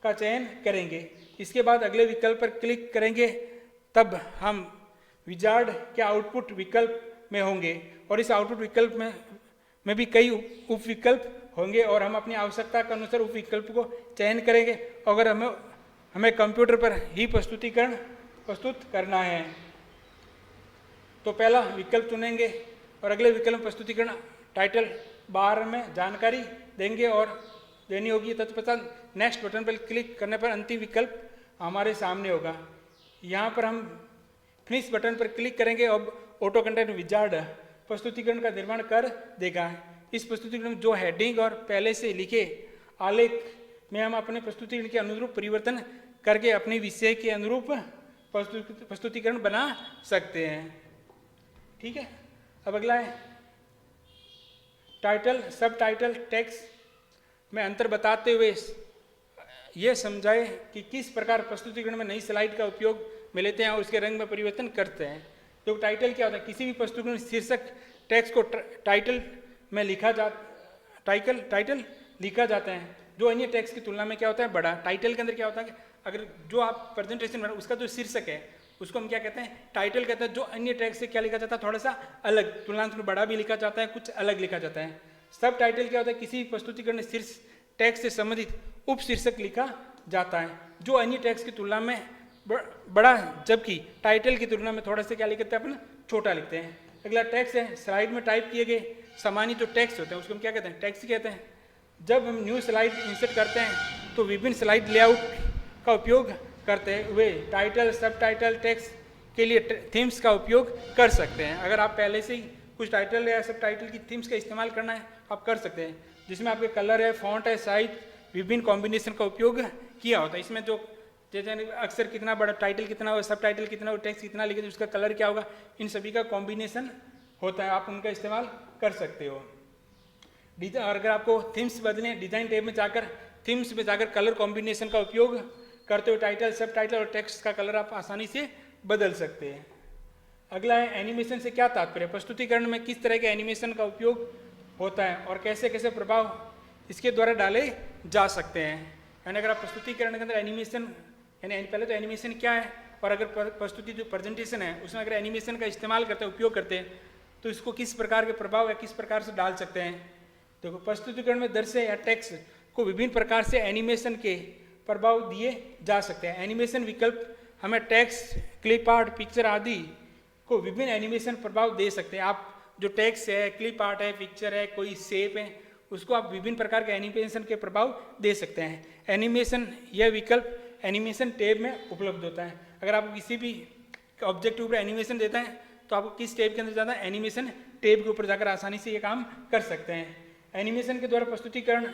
का चयन करेंगे। इसके बाद अगले विकल्प पर क्लिक करेंगे, तब हम विजार्ड के आउटपुट विकल्प में होंगे और इस आउटपुट विकल्प में भी कई उप विकल्प होंगे और हम अपनी आवश्यकता के अनुसार उप विकल्प को चयन करेंगे। अगर हमें कंप्यूटर पर ही प्रस्तुतिकरण प्रस्तुत करना है तो पहला विकल्प चुनेंगे और अगले विकल्प प्रस्तुतिकरण टाइटल बार में जानकारी देंगे और देनी होगी। तत्पश्चात नेक्स्ट बटन पर क्लिक करने पर अंतिम विकल्प हमारे सामने होगा। यहाँ पर हम फिनिश बटन पर क्लिक करेंगे और ऑटो कंटेंट विजार्ड प्रस्तुतिकरण का निर्माण कर देगा। इस प्रस्तुतिकरण में जो हेडिंग और पहले से लिखे आलेख में हम अपने प्रस्तुतिकरण के अनुरूप परिवर्तन करके अपने विषय के अनुरूप प्रस्तुतिकरण बना सकते हैं। ठीक है, अब अगला है टाइटल सब टाइटल टेक्स्ट में अंतर बताते हुए यह समझाए कि किस प्रकार प्रस्तुतिकरण में नई स्लाइड का उपयोग में लेते हैं और उसके रंग में परिवर्तन करते हैं। तो टाइटल क्या होता है? किसी भी प्रस्तुतिकरण शीर्षक टेक्स्ट को टाइटल में टाइटल लिखा जाता है जो अन्य टेक्स्ट की तुलना में क्या होता है, बड़ा। टाइटल के अंदर क्या होता है कि अगर जो आप प्रेजेंटेशन बना उसका जो शीर्षक है उसको हम क्या कहते हैं, टाइटल कहते हैं। जो अन्य टेक्स्ट से क्या लिखा जाता है, थोड़ा सा अलग, तुलनात्मक बड़ा भी लिखा जाता है, कुछ अलग लिखा जाता है। सब टाइटल क्या होता है, किसी प्रस्तुतिकरण शीर्ष टेक्स्ट से संबंधित उप शीर्षक लिखा जाता है जो अन्य टेक्स्ट की तुलना में बड़ा, जबकि टाइटल की तुलना में थोड़ा सा क्या लिखते हैं, अपन छोटा लिखते हैं। अगला टेक्स्ट है स्लाइड में टाइप किए गए सामान्य जो टेक्स्ट होते हैं उसको हम क्या कहते हैं, टेक्स्ट कहते हैं। जब हम न्यू स्लाइड इंसर्ट करते हैं तो विभिन्न स्लाइड लेआउट का उपयोग करते हुए टाइटल सब टाइटल टेक्स्ट के लिए थीम्स का उपयोग कर सकते हैं। अगर आप पहले से ही कुछ टाइटल या सब टाइटल की थीम्स का इस्तेमाल करना है आप कर सकते हैं, जिसमें आपके कलर है, फॉन्ट है, साइज, विभिन्न कॉम्बिनेशन का उपयोग किया होता है। इसमें जो जैसे अक्सर कितना बड़ा टाइटल कितना हो, सब टाइटल कितना हो, टेक्स्ट कितना लिखे, उसका कलर क्या होगा, इन सभी का कॉम्बिनेशन होता है, आप उनका इस्तेमाल कर सकते हो। और अगर आपको थीम्स बदलें, डिजाइन टैब में जाकर थीम्स में जाकर कलर कॉम्बिनेशन का उपयोग करते हुए टाइटल सब टाइटल और टेक्स्ट का कलर आप आसानी से बदल सकते हैं। अगला है एनिमेशन से क्या तात्पर्य, प्रस्तुतिकरण में किस तरह के एनिमेशन का उपयोग होता है और कैसे कैसे प्रभाव इसके द्वारा डाले जा सकते हैं। यानी अगर आप प्रस्तुतिकरण के अंदर एनिमेशन, यानी पहले तो एनिमेशन क्या है और अगर प्रस्तुति जो प्रेजेंटेशन है उसमें अगर एनिमेशन का इस्तेमाल करते हैं, उपयोग करते हैं, तो इसको किस प्रकार के प्रभाव या किस प्रकार से डाल सकते हैं। देखो प्रस्तुतिकरण में दृश्य या टेक्स्ट को विभिन्न प्रकार से एनिमेशन के प्रभाव दिए जा सकते हैं। एनिमेशन विकल्प हमें टेक्स्ट, क्लिप आर्ट, पिक्चर आदि को विभिन्न एनिमेशन प्रभाव दे सकते हैं। आप जो टेक्स्ट है, क्लिप आर्ट है, पिक्चर है, कोई शेप है, उसको आप विभिन्न प्रकार के एनिमेशन के प्रभाव दे सकते हैं। एनिमेशन यह विकल्प एनिमेशन टैब में उपलब्ध होता है। अगर आप किसी भी ऑब्जेक्ट के ऊपर एनिमेशन देता है तो आपको किस टैब के अंदर जाना है, एनिमेशन टैब के ऊपर जाकर आसानी से ये काम कर सकते हैं। एनिमेशन के द्वारा प्रस्तुतिकरण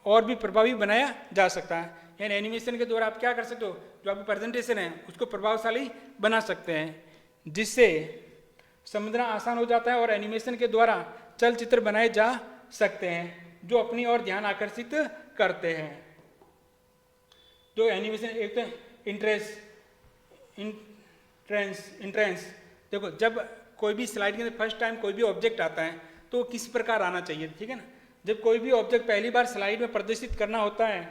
और भी प्रभावी बनाया जा सकता है। यानी एनिमेशन के द्वारा आप क्या कर सकते हो, जो आपकी प्रेजेंटेशन है उसको प्रभावशाली बना सकते हैं। जिससे समझना आसान हो जाता है और एनिमेशन के द्वारा चलचित्र बनाए जा सकते हैं जो अपनी ओर ध्यान आकर्षित करते हैं। जो एनिमेशन, एक तो इंट्रेंस देखो, जब कोई भी स्लाइड के अंदर फर्स्ट टाइम कोई भी ऑब्जेक्ट आता है तो किस प्रकार आना चाहिए, ठीक है ना। जब कोई भी ऑब्जेक्ट पहली बार स्लाइड में प्रदर्शित करना होता है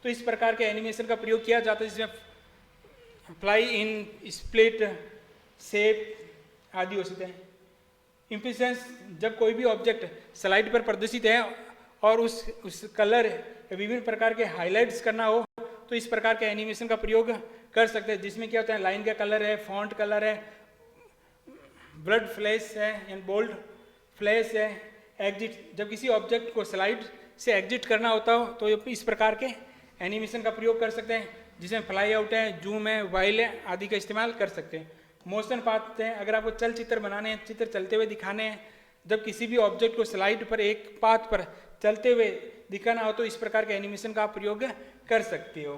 तो इस प्रकार के एनिमेशन का प्रयोग किया जाता है, जिसमें फ्लाई इन, स्प्लिट, शेप आदि हो सकते हैं। इम्प्रेशंस, जब कोई भी ऑब्जेक्ट स्लाइड पर प्रदर्शित है और उस कलर विभिन्न प्रकार के हाइलाइट्स करना हो तो इस प्रकार के एनिमेशन का प्रयोग कर सकते हैं, जिसमें क्या होता है, लाइन का कलर है, फॉन्ट कलर है, ब्लड फ्लैश है यानी बोल्ड फ्लैश है, एग्जिट, जब किसी ऑब्जेक्ट को स्लाइड से एग्जिट करना होता हो तो इस प्रकार के एनिमेशन का प्रयोग कर सकते हैं, जिसमें फ्लाई आउट है, जूम है, वाइल है आदि का इस्तेमाल कर सकते हैं। मोशन पाथ है, अगर आपको चलचित्र बनाने हैं, चित्र चलते हुए दिखाने हैं, जब किसी भी ऑब्जेक्ट को स्लाइड पर एक पाथ पर चलते हुए दिखाना हो तो इस प्रकार के एनिमेशन का आप प्रयोग कर सकते हो।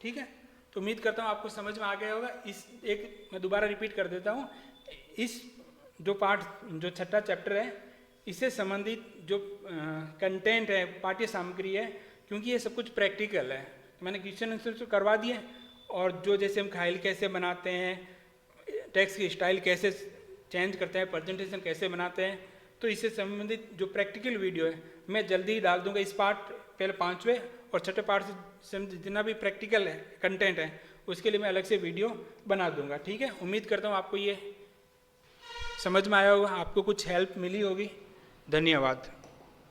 ठीक है, तो उम्मीद करता हूँ आपको समझ में आ गया होगा। इस एक मैं दोबारा रिपीट कर देता हूँ, इस जो पाठ, जो छठा चैप्टर है, इससे संबंधित जो कंटेंट है, पाठ्य सामग्री है, क्योंकि ये सब कुछ प्रैक्टिकल है, मैंने क्वेश्चन आंसर तो करवा दिए, और जो जैसे हम फाइल कैसे बनाते हैं, टेक्स्ट की स्टाइल कैसे चेंज करते हैं, प्रेजेंटेशन कैसे बनाते हैं, तो इससे संबंधित जो प्रैक्टिकल वीडियो है मैं जल्दी ही डाल दूंगा। इस पार्ट पहले 5वें और छठे पार्ट से जितना भी प्रैक्टिकल है कंटेंट है उसके लिए मैं अलग से वीडियो बना दूंगा। ठीक है, उम्मीद करता हूँ आपको ये समझ में आया होगा, आपको कुछ हेल्प मिली होगी। धन्यवाद।